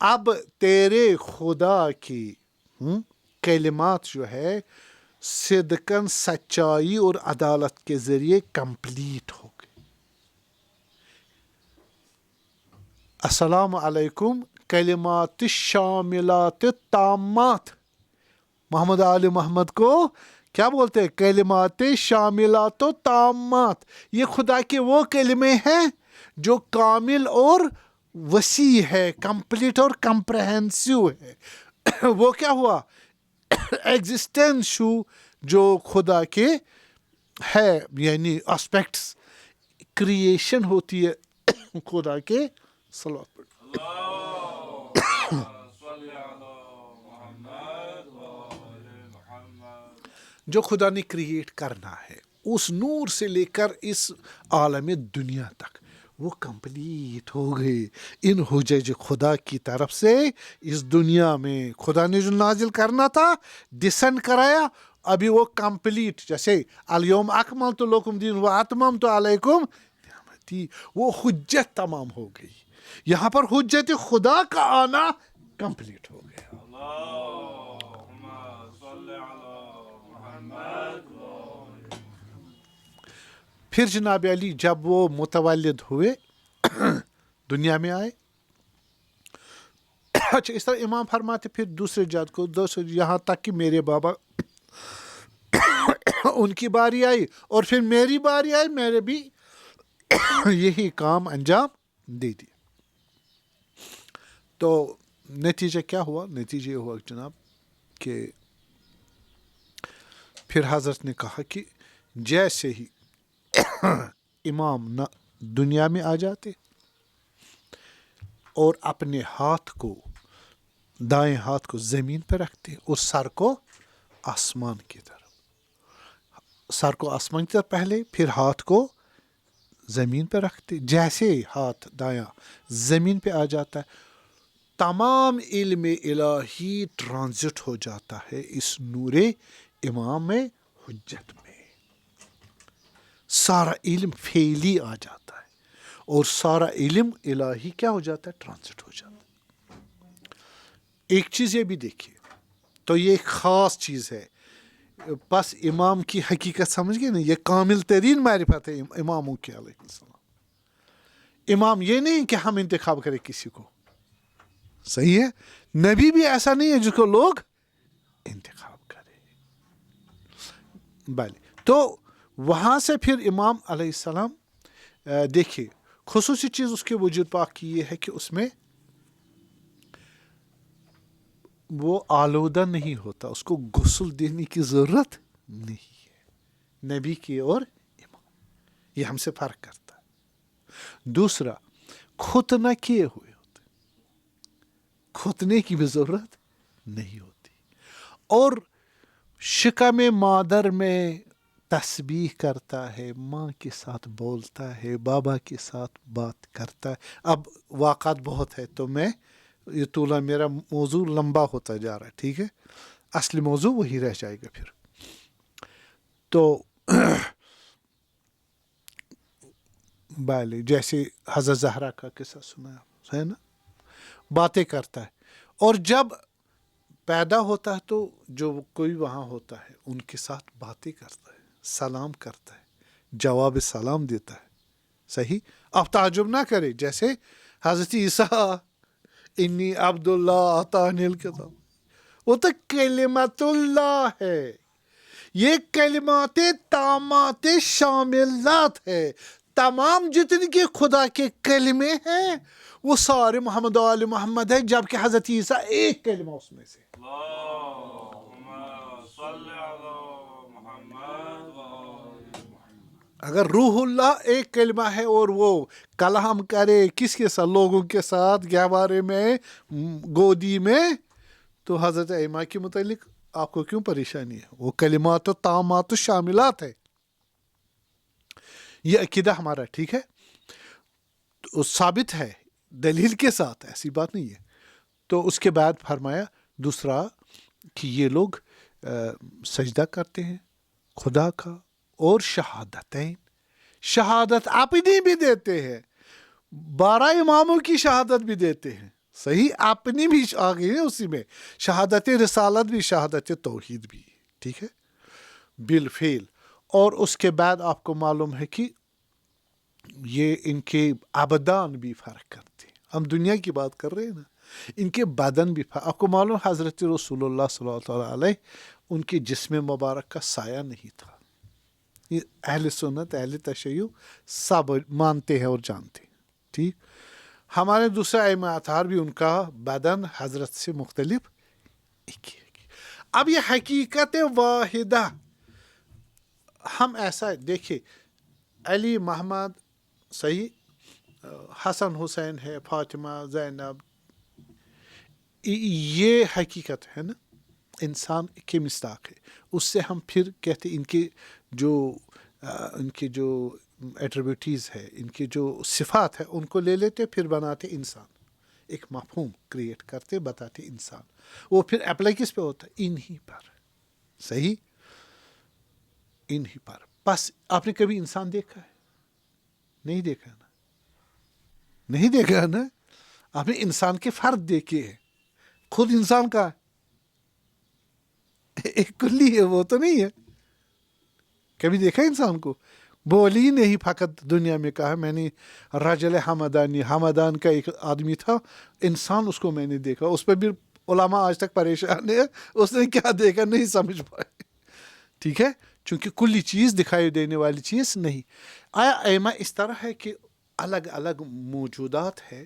اب تیرے خدا کی کلمات جو ہے صدقاً سچائی اور عدالت کے ذریعے کمپلیٹ ہو گئے. السلام علیکم کلمات شاملات تامات. محمد آل محمد کو کیا بولتے ہیں؟ کلمات شاملات و تامات. یہ خدا کے وہ کلمے ہیں جو کامل اور وسیع ہے، کمپلیٹ اور کمپریہنسو ہے. وہ کیا ہوا؟ ایگزسٹنس جو خدا کے ہے، یعنی اسپیکٹس. کریشن ہوتی ہے خدا کے. صلوات پڑھ. جو خدا نے کریٹ کرنا ہے اس نور سے لے کر اس عالم دنیا تک وہ کمپلیٹ ہو گئے ان حجج خدا کی طرف سے. اس دنیا میں خدا نے جو نازل کرنا تھا ڈسینڈ کرایا، ابھی وہ کمپلیٹ. جیسے الیوم اکملت لکم دین و اتممت علیکم نعمتی، وہ حجت تمام ہو گئی. یہاں پر حجت خدا کا آنا کمپلیٹ ہو گیا. پھر جناب علی جب وہ متولد ہوئے دنیا میں آئے. اچھا اس طرح امام فرماتے پھر دوسرے جد کو یہاں تک کہ میرے بابا ان کی باری آئی اور پھر میری باری آئی، میرے بھی یہی کام انجام دے دیا. تو نتیجہ کیا ہوا؟ نتیجہ یہ ہوا جناب کہ پھر حضرت نے کہا کہ جیسے ہی امام دنیا میں آ جاتے اور اپنے ہاتھ کو، دائیں ہاتھ کو زمین پہ رکھتے اور سر کو آسمان کی طرف، سر کو آسمان کی طرف پہلے، پھر ہاتھ کو زمین پہ رکھتے. جیسے ہاتھ دایاں زمین پہ آ جاتا ہے تمام علم الہی ٹرانزٹ ہو جاتا ہے اس نور امام حجت میں. سارا علم فعلی آ جاتا ہے اور سارا علم الہی کیا ہو جاتا ہے؟ ٹرانزٹ ہو جاتا ہے. ایک چیز یہ بھی دیکھیے، تو یہ ایک خاص چیز ہے. بس امام کی حقیقت سمجھ گئے نا، یہ کامل ترین معرفت ہے اماموں کے علیہ السلام. امام یہ نہیں کہ ہم انتخاب کریں کسی کو، صحیح ہے. نبی بھی ایسا نہیں ہے جس کو لوگ انتخاب کریں. بھلے تو وہاں سے پھر امام علیہ السلام دیکھیے خصوصی چیز اس کے وجود پاک کی یہ ہے کہ اس میں وہ آلودہ نہیں ہوتا، اس کو غسل دینے کی ضرورت نہیں ہے. نبی کی اور امام یہ ہم سے فرق کرتا ہے. دوسرا ختنہ کیے ہوئے ہوتے، ختنے کی بھی ضرورت نہیں ہوتی. اور شکم مادر میں تسبیح کرتا ہے، ماں کے ساتھ بولتا ہے، بابا کے ساتھ بات کرتا ہے. اب واقعات بہت ہے تو میں یہ طولہ میرا موضوع لمبا ہوتا جا رہا ہے، ٹھیک ہے. اصلی موضوع وہی رہ جائے گا پھر. تو بالے جیسے حضرت زہرا کا قصہ سنا ہے نا، باتیں کرتا ہے. اور جب پیدا ہوتا ہے تو جو کوئی وہاں ہوتا ہے ان کے ساتھ باتیں کرتا ہے، سلام کرتا ہے، جواب سلام دیتا ہے. صحیح. اب تعجب نہ کرے، جیسے حضرت عیسیٰ انی عبداللہ آتانی الکتاب، وہ تو کلمت اللہ ہے. یہ کلمات تامات شاملات ہے. تمام جتنے کے خدا کے کلمے ہیں وہ سارے محمد و آل محمد ہیں، جبکہ حضرت عیسیٰ ایک کلمہ اس میں سے. اگر روح اللہ ایک کلمہ ہے اور وہ کلام کرے کس کے ساتھ؟ لوگوں کے ساتھ، گہوارے میں، گودی میں، تو حضرت ایما کے متعلق آپ کو کیوں پریشانی ہے؟ وہ کلمات و تامات و شاملات ہے. یہ عقیدہ ہمارا ٹھیک ہے، تو ثابت ہے دلیل کے ساتھ، ایسی بات نہیں ہے. تو اس کے بعد فرمایا دوسرا کہ یہ لوگ سجدہ کرتے ہیں خدا کا، اور شہادتین، شہادت اپنی بھی دیتے ہیں، 12 اماموں کی شہادت بھی دیتے ہیں. صحیح اپنی بھی آ گئی ہے اسی میں، شہادت رسالت بھی شہادت توحید بھی، ٹھیک ہے بالفعل. اور اس کے بعد آپ کو معلوم ہے کہ یہ ان کے ابدان بھی فرق کرتے ہیں. ہم دنیا کی بات کر رہے ہیں نا، ان کے بدن بھی فرق. آپ کو معلوم حضرت رسول اللہ صلی اللہ علیہ ان کے جسم مبارک کا سایہ نہیں تھا. یہ اہل سنت اہل تشیع سب مانتے ہیں اور جانتے ہیں. ٹھیک، ہمارے دوسرے ائمہ اطہار بھی ان کا بدن حضرت سے مختلف ایک ہی ہے. اب یہ حقیقت واحدہ ہم ایسا دیکھیں، علی محمد صحیح، حسن حسین ہے، فاطمہ زینب، یہ حقیقت ہے نا، انسان کے مصداق ہے. اس سے ہم پھر کہتے ان کے جو ایٹریبیوٹیز ہے، ان کی جو صفات ہے، ان کو لے لیتے پھر بناتے انسان. ایک مفہوم کریٹ کرتے بتاتے انسان. وہ پھر اپلائی کس پہ ہوتا ہے؟ انہی پر. صحیح، انہی پر. بس آپ نے کبھی انسان دیکھا ہے؟ نہیں دیکھا نا، نہیں دیکھا نا. آپ نے انسان کے فرد دیکھے ہیں، خود انسان کا ایک کلی ہے، وہ تو نہیں ہے. کبھی دیکھا انسان کو؟ بولی نہیں، فقط دنیا میں کہا میں نے رجل حمدانی، حمدان کا ایک آدمی تھا انسان، اس کو میں نے دیکھا. اس پہ بھی علماء آج تک پریشان ہے، اس نے کیا دیکھا نہیں سمجھ پائے. ٹھیک ہے، چونکہ کلی چیز دکھائی دینے والی چیز نہیں. آیا ائمہ اس طرح ہے کہ الگ الگ موجودات ہے،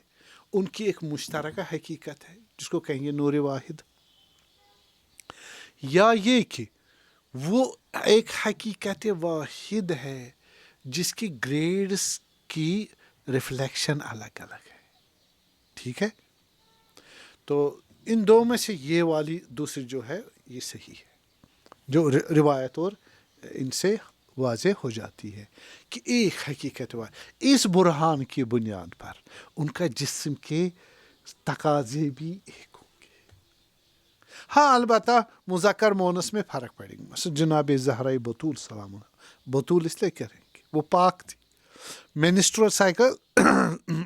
ان کی ایک مشترکہ حقیقت ہے جس کو کہیں گے نور واحد، یا یہ کہ وہ ایک حقیقت واحد ہے جس کی گریڈز کی ریفلیکشن الگ الگ ہے. ٹھیک ہے، تو ان دو میں سے یہ والی دوسری جو ہے یہ صحیح ہے، جو روایت اور ان سے واضح ہو جاتی ہے کہ ایک حقیقت واحد. اس برہان کی بنیاد پر ان کا جسم کے تقاضے بھی ایک ہوں گے. ہاں البتہ مذکر مونس میں فرق پڑے گا. مثلا جناب زہرا بطول سلام اللہ، بطول اس لیے کریں گے وہ پاک تھی. مینسٹرول سائیکل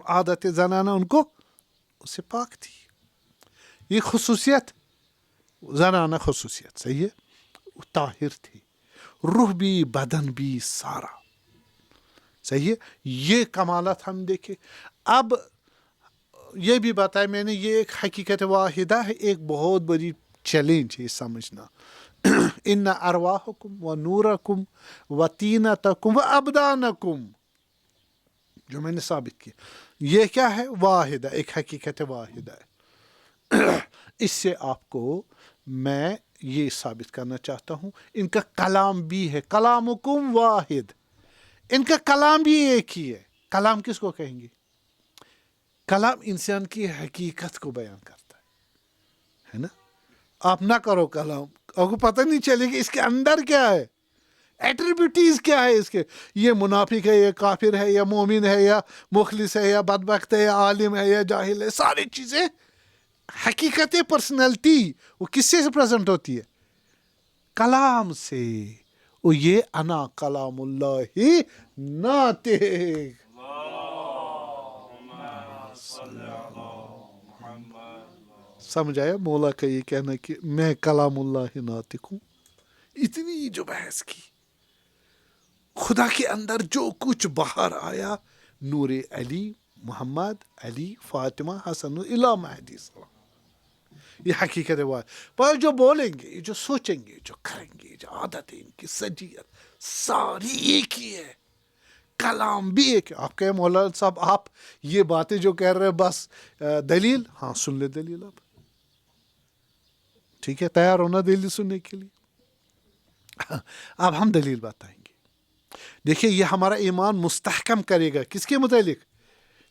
عادت زنانہ ان کو اس سے پاک تھی. یہ خصوصیت زنانہ خصوصیت صحیح ہے، وہ طاہر تھی، روح بھی بدن بھی سارا صحیح ہے. یہ کمالات ہم دیکھیں. اب یہ بھی بتایا میں نے، یہ ایک حقیقت واحدہ ہے، ایک بہت بڑی چیلنج ہے سمجھنا. ان ارواحکم و نورکم و طینتکم و ابدانکم، جو میں نے ثابت کیا، یہ کیا ہے؟ واحدہ، ایک حقیقت واحدہ ہے. اس سے آپ کو میں یہ ثابت کرنا چاہتا ہوں، ان کا کلام بھی ہے، کلامکم واحد، ان کا کلام بھی ایک ہی ہے. کلام کس کو کہیں گے؟ کلام انسان کی حقیقت کو بیان کرتا ہے نا. آپ نہ کرو کلام، آپ کو پتہ نہیں چلے گا اس کے اندر کیا ہے، ایٹریبیوٹیز کیا ہے اس کے. یہ منافق ہے، یہ کافر ہے، یا مومن ہے، یا مخلص ہے، یا بدبخت ہے، یا عالم ہے، یا جاہل ہے. ساری چیزیں حقیقت پرسنالٹی وہ کس سے پریزنٹ ہوتی ہے؟ کلام سے. وہ یہ انا کلام اللہ ناطق. سمجھ آیا مولا کا یہ کہنا کہ میں کلام اللہ ناطق ہوں؟ اتنی جو بحث کی، خدا کے اندر جو کچھ باہر آیا، نور علی محمد علی فاطمہ حسن الی مہدی السلام، یہ حقیقت ہے. پر جو بولیں گے، جو سوچیں گے، جو کریں گے، جو عادتیں ان کی سجیت ساری ایک ہی ہے، کلام بھی ایک ہے. آپ کہیں مولانا صاحب آپ یہ باتیں جو کہہ رہے ہیں بس دلیل؟ ہاں سن لے دلیل. اب ٹھیک ہے، تیار ہونا دلیل سننے کے لیے. اب ہم دلیل بتائیں گے. دیکھیے یہ ہمارا ایمان مستحکم کرے گا کس کے متعلق؟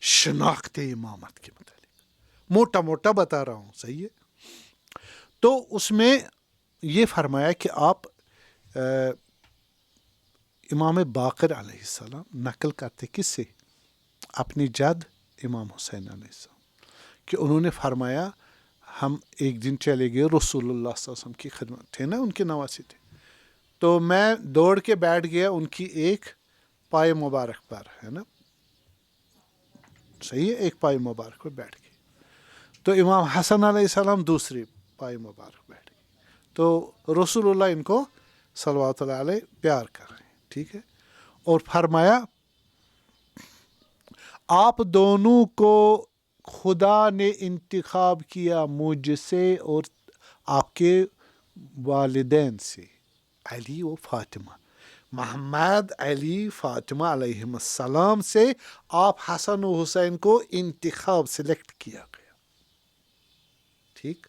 شناخت امامت کے متعلق. موٹا موٹا بتا رہا ہوں، صحیح ہے. تو اس میں یہ فرمایا کہ آپ امام باقر علیہ السلام نقل کرتے کس سے؟ اپنی جد امام حسین علیہ السلام، کہ انہوں نے فرمایا ہم ایک دن چلے گئے رسول اللہ صلی اللہ علیہ وسلم کی خدمت، تھے نا ان کے نواسی تھے، تو میں دوڑ کے بیٹھ گیا ان کی ایک پائے مبارک پر، ہے نا، صحیح ہے، ایک پائے مبارک پر بیٹھ گئے. تو امام حسن علیہ السلام دوسری پائے مبارک بیٹھ گئی. تو رسول اللہ ان کو صلوات اللہ علیہ پیار کر رہے ہیں. ٹھیک ہے. اور فرمایا آپ دونوں کو خدا نے انتخاب کیا مجھ سے اور آپ کے والدین سے، علی و فاطمہ. محمد علی فاطمہ علیہ السلام سے آپ حسن و حسین کو انتخاب سلیکٹ کیا گیا. ٹھیک.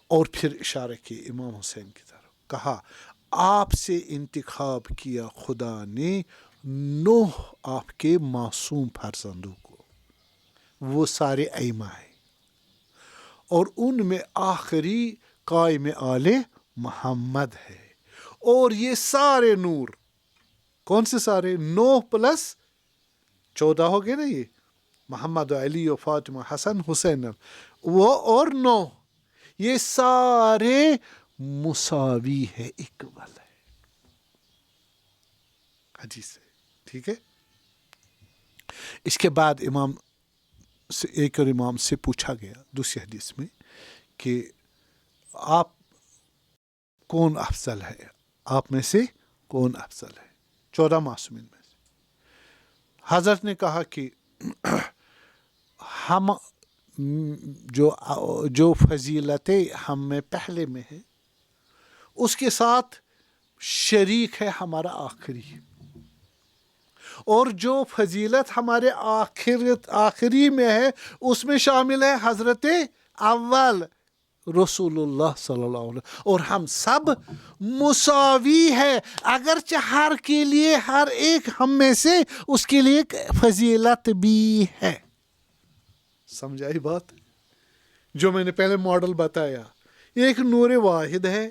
اور پھر اشارہ کیا امام حسین کی طرف، کہا آپ سے انتخاب کیا خدا نے 9 آپ کے معصوم فرزندوں کو، وہ سارے ائمہ ہیں، اور ان میں آخری قائم آل محمد ہے. اور یہ سارے نور، کون سے سارے؟ 9 + 14 ہو گئے نا، یہ محمد و علی و فاطمہ حسن حسین وہ، اور 9 یہ سارے مساوی ہے، اکول ہے. حدیث ہے. ٹھیک ہے. اس کے بعد امام سے ایک اور امام سے پوچھا گیا دوسری حدیث میں کہ آپ کون افضل ہے، آپ میں سے کون افضل ہے 14 معصومین میں سے؟ حضرت نے کہا کہ ہم جو فضیلتیں ہم میں پہلے میں ہے اس کے ساتھ شریک ہے ہمارا آخری، اور جو فضیلت ہمارے آخری میں ہے اس میں شامل ہے حضرت اول رسول اللہ صلی اللہ علیہ وسلم، اور ہم سب مساوی ہے، اگرچہ ہر کے لیے، ہر ایک ہم میں سے اس کے لیے ایک فضیلت بھی ہے. سمجھائی بات؟ جو میں نے پہلے ماڈل بتایا، یہ ایک نور واحد ہے.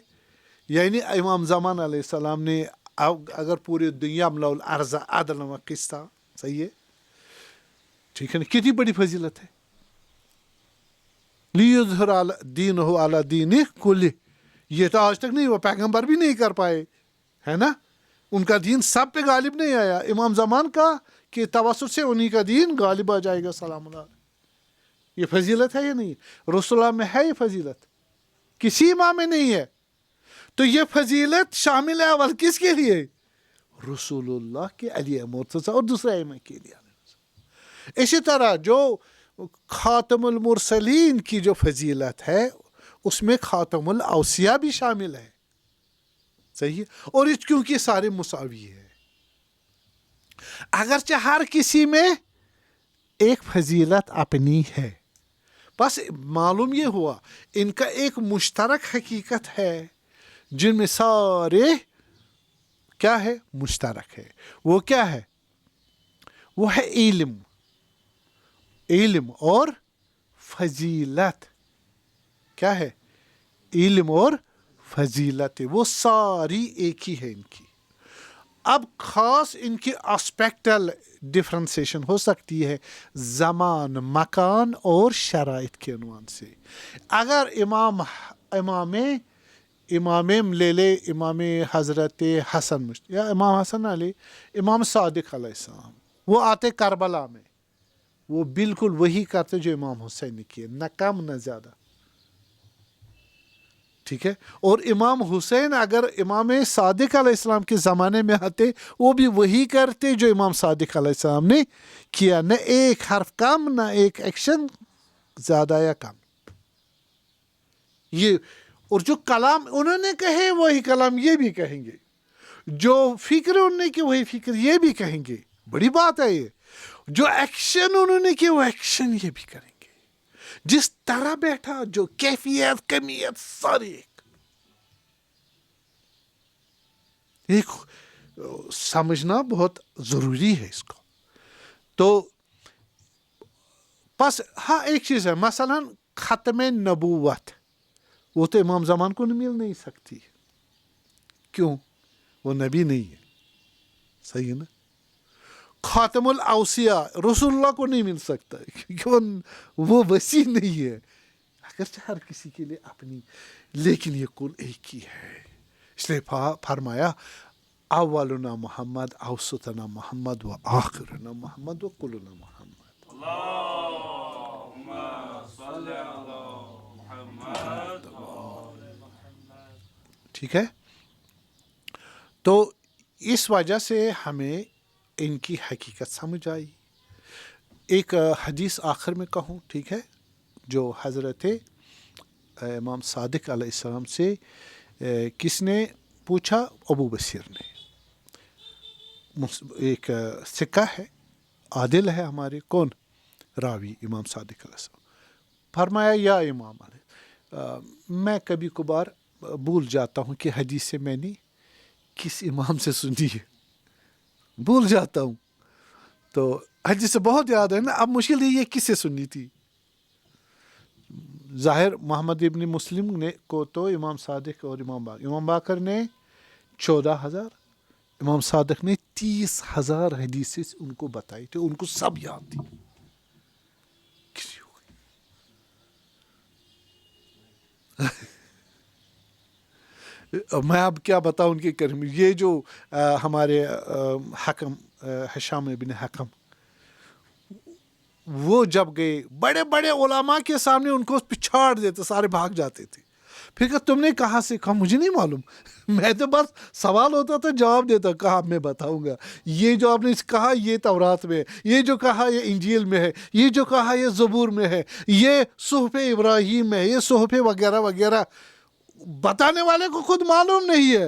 یعنی امام زمان علیہ السلام نے اگر پوری دنیا میں الارض عدل و قسط، صحیح ہے، ٹھیک ہے نا، کتنی بڑی فضیلت ہے. لیظہر دینہ علی دین کلہ، یہ تو آج تک نہیں ہوا، پیغمبر بھی نہیں کر پائے، ہے نا. ان کا دین سب پہ غالب نہیں آیا، امام زمان کا کہ توسط سے انہی کا دین غالب آ جائے گا. سلام اللہ. یہ فضیلت ہے یا نہیں؟ رسول اللہ میں ہے یہ فضیلت؟ کسی امام میں نہیں ہے. تو یہ فضیلت شامل ہے اول کس کے لیے؟ رسول اللہ کے، علی مرتضی اور دوسرے ائمہ کے لیے. اسی طرح جو خاتم المرسلین کی جو فضیلت ہے اس میں خاتم الاوصیاء بھی شامل ہے، صحیح ہے. اور اس کیونکہ سارے مساوی ہے، اگرچہ ہر کسی میں ایک فضیلت اپنی ہے، بس معلوم یہ ہوا ان کا ایک مشترک حقیقت ہے جن میں سارے کیا ہے؟ مشترک ہے. وہ کیا ہے؟ وہ ہے علم. علم اور فضیلت. کیا ہے؟ علم اور فضیلت. وہ ساری ایک ہی ہے ان کی. اب خاص ان کی اسپیکٹل ڈفرینسیشن ہو سکتی ہے زمان، مکان اور شرائط کے عنوان سے. اگر امام لے لے امام حضرت حسن یا امام حسن علی، امام صادق علیہ السلام، وہ آتے کربلا میں، وہ بالکل وہی کرتے جو امام حسین نے کیے، نہ کم نہ زیادہ. ٹھیک ہے. اور امام حسین اگر امام صادق علیہ السلام کے زمانے میں آتے، وہ بھی وہی کرتے جو امام صادق علیہ السلام نے کیا، نہ ایک حرف کم، نہ ایک ایکشن زیادہ یا کم. یہ اور جو کلام انہوں نے کہے وہی کلام یہ بھی کہیں گے، جو فکر انہوں نے کی وہی فکر یہ بھی کہیں گے. بڑی بات ہے یہ. جو ایکشن انہوں نے کی وہ ایکشن یہ بھی کریں گے. جس طرح بیٹھا، جو کیفیت، کمیت، ساری ایک سمجھنا بہت ضروری ہے اس کو. تو بس ہاں ایک چیز ہے، مثلا ختم نبوت وہ تو امام زمان کو مل نہیں سکتی. کیوں؟ وہ نبی نہیں ہے، صحیح ہے نا. خاتم الاوصیاء رسول اللہ کو نہیں مل سکتا کیونکہ وہ وسیع نہیں ہے، اگرچہ ہر کسی کے لیے اپنی، لیکن یہ کل ایک ہی ہے. اس لیے فرمایا اولنا محمد، اوسطنا محمد، و آخرنا محمد، و کلنا محمد.
اللهم صل
ٹھیک ہے. تو اس وجہ سے ہمیں ان کی حقیقت سمجھ آئی. ایک حدیث آخر میں کہوں, ٹھیک ہے, جو حضرت امام صادق علیہ السلام سے کس نے پوچھا؟ ابو بصیر نے. ایک سکہ ہے, عادل ہے ہمارے, کون؟ راوی امام صادق علیہ السلام. فرمایا یا امام علیہ, میں کبھی کبھار بھول جاتا ہوں کہ حدیث سے میں نے کس امام سے سنی ہے, بھول جاتا ہوں. تو حدیث سے بہت یاد ہے نا, اب مشکل یہ کس سے سنی تھی. ظاہر محمد ابن مسلم نے کو تو امام صادق اور امام باقر نے 14,000, امام صادق نے 30,000 حدیث ان کو بتائی تھی, ان کو سب یاد تھی. کسی ہو گئی. میں اب کیا بتاؤں ان کے کرم. یہ جو ہمارے حکم ہشام ابن حکم, وہ جب گئے بڑے بڑے علماء کے سامنے ان کو پچھاڑ دیتے, سارے بھاگ جاتے تھے. پھر کہ تم نے کہاں سے کہا؟ مجھے نہیں معلوم, میں تو بس سوال ہوتا تھا جواب دیتا. کہا میں بتاؤں گا, یہ جو آپ نے کہا یہ تورات میں ہے, یہ جو کہا یہ انجیل میں ہے, یہ جو کہا یہ زبور میں ہے, یہ صحف ابراہیم میں ہے, یہ صحف وغیرہ وغیرہ. بتانے والے کو خود معلوم نہیں ہے.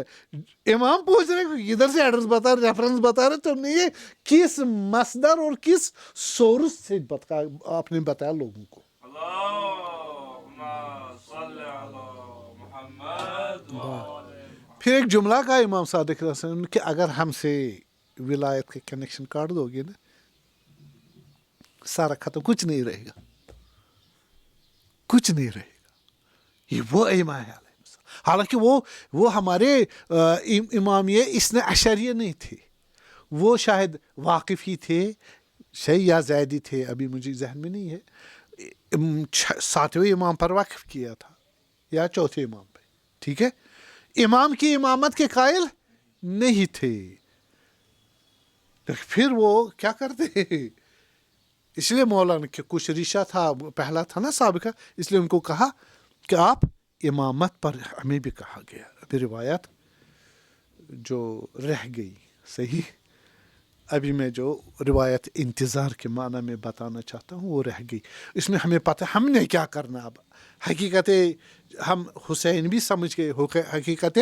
امام پوچھ رہے ادھر سے ایڈریس بتا رہے, ریفرنس بتا رہے, تم نے یہ کس مصدر اور کس سورس سے آپ نے بتایا لوگوں کو. پھر ایک جملہ کا امام صادق علیہ السلام کہ اگر ہم سے ولایت کے کنیکشن کاٹ دو گے نا, سارا ختم, کچھ نہیں رہے گا, کچھ نہیں رہے گا. یہ وہ ائمہ ہے. حالانکہ وہ ہمارے امامیہ اثنا عشریہ نہیں تھے, وہ شاید واقف ہی تھے, شیعہ یا زیدی تھے, ابھی مجھے ذہن میں نہیں ہے. 7ویں امام پر واقف کیا تھا یا 4تھے امام پہ, ٹھیک ہے. امام کی امامت کے قائل نہیں تھے. پھر وہ کیا کرتے؟ اس لیے مولانا کہ کچھ ریشہ تھا, پہلا تھا نا سابقہ, اس لیے ان کو کہا کہ آپ امامت پر, ہمیں بھی کہا گیا. ابھی روایت جو رہ گئی, صحیح, ابھی میں جو روایت انتظار کے معنی میں بتانا چاہتا ہوں وہ رہ گئی. اس میں ہمیں پتہ ہم نے کیا کرنا. اب حقیقت ہم حسین بھی سمجھ گئے, حقیقت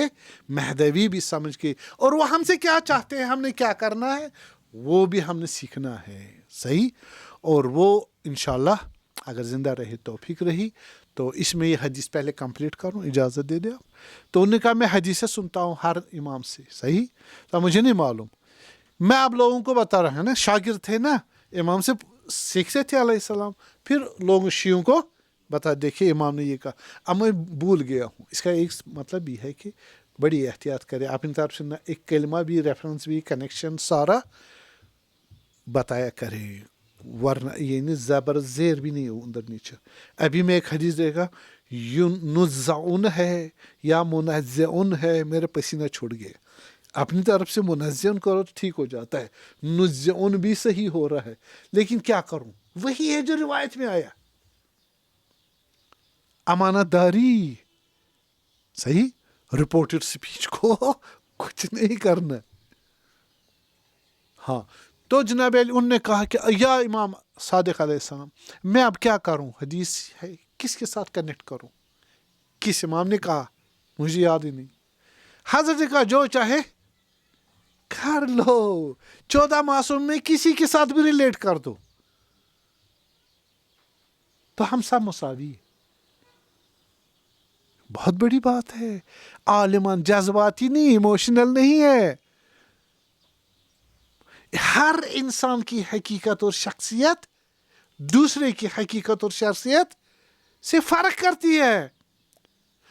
مہدوی بھی سمجھ گئے, اور وہ ہم سے کیا چاہتے ہیں, ہم نے کیا کرنا ہے, وہ بھی ہم نے سیکھنا ہے. صحیح. اور وہ انشاءاللہ اگر زندہ رہے توفیق رہی تو اس میں یہ حدیث پہلے کمپلیٹ کروں, اجازت دے دیں آپ. تو انہوں نے کہا میں حدیثیں سنتا ہوں ہر امام سے. صحیح. تو مجھے نہیں معلوم, میں آپ لوگوں کو بتا رہا ہوں نا, شاگرد تھے نا, امام سے سیکھتے تھے علیہ السلام, پھر لوگوں شیعوں کو بتا, دیکھیں امام نے یہ کہا. اب میں بھول گیا ہوں. اس کا ایک مطلب یہ ہے کہ بڑی احتیاط کرے اپنی طرف سے, نہ ایک کلمہ بھی, ریفرنس بھی, کنیکشن سارا بتایا کرے, ورنہ یہ نہیں زبر زیر بھی نہیں اندر نیچے. ابھی میں ایک حدیث دے گا, نزعن ہے یا منزعن ہے, میرے پسینہ چھوڑ گئے. اپنی طرف سے منزعن کرو تو ٹھیک ہو جاتا ہے, نزعن بھی صحیح ہو رہا ہے, لیکن کیا کروں, وہی ہے جو روایت میں آیا. امانت داری, صحیح, رپورٹڈ سپیچ کو کچھ نہیں کرنا. ہاں. تو جناب علی ان نے کہا کہ یا امام صادق علیہ السلام, میں اب کیا کروں, حدیث ہے کس کے ساتھ کنیکٹ کروں. کس امام نے کہا مجھے یاد ہی نہیں. حضرت نے کہا جو چاہے کر لو, 14 معصوم میں کسی کے ساتھ بھی ریلیٹ کر دو, تو ہم سب مساوی ہیں. بہت بڑی بات ہے. عالمان جذباتی نہیں, ایموشنل نہیں ہے. ہر انسان کی حقیقت اور شخصیت دوسرے کی حقیقت اور شخصیت سے فرق کرتی ہے.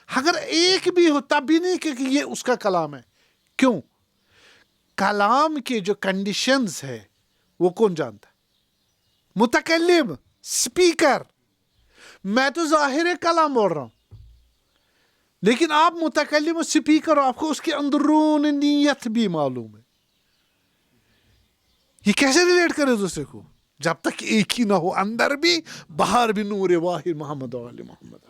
اگر ایک بھی ہو تب بھی نہیں کہ یہ اس کا کلام ہے. کیوں؟ کلام کے جو کنڈیشنز ہے وہ کون جانتا ہے؟ متکلم, سپیکر. میں تو ظاہر کلام بول رہا ہوں, لیکن آپ متکلم و سپیکر ہو, آپ کو اس کی اندرون نیت بھی معلوم ہے. یہ کیسے ریلیٹ کرے دوسرے کو جب تک ایک ہی نہ ہو, اندر بھی باہر بھی نور واحد محمد و آل محمد.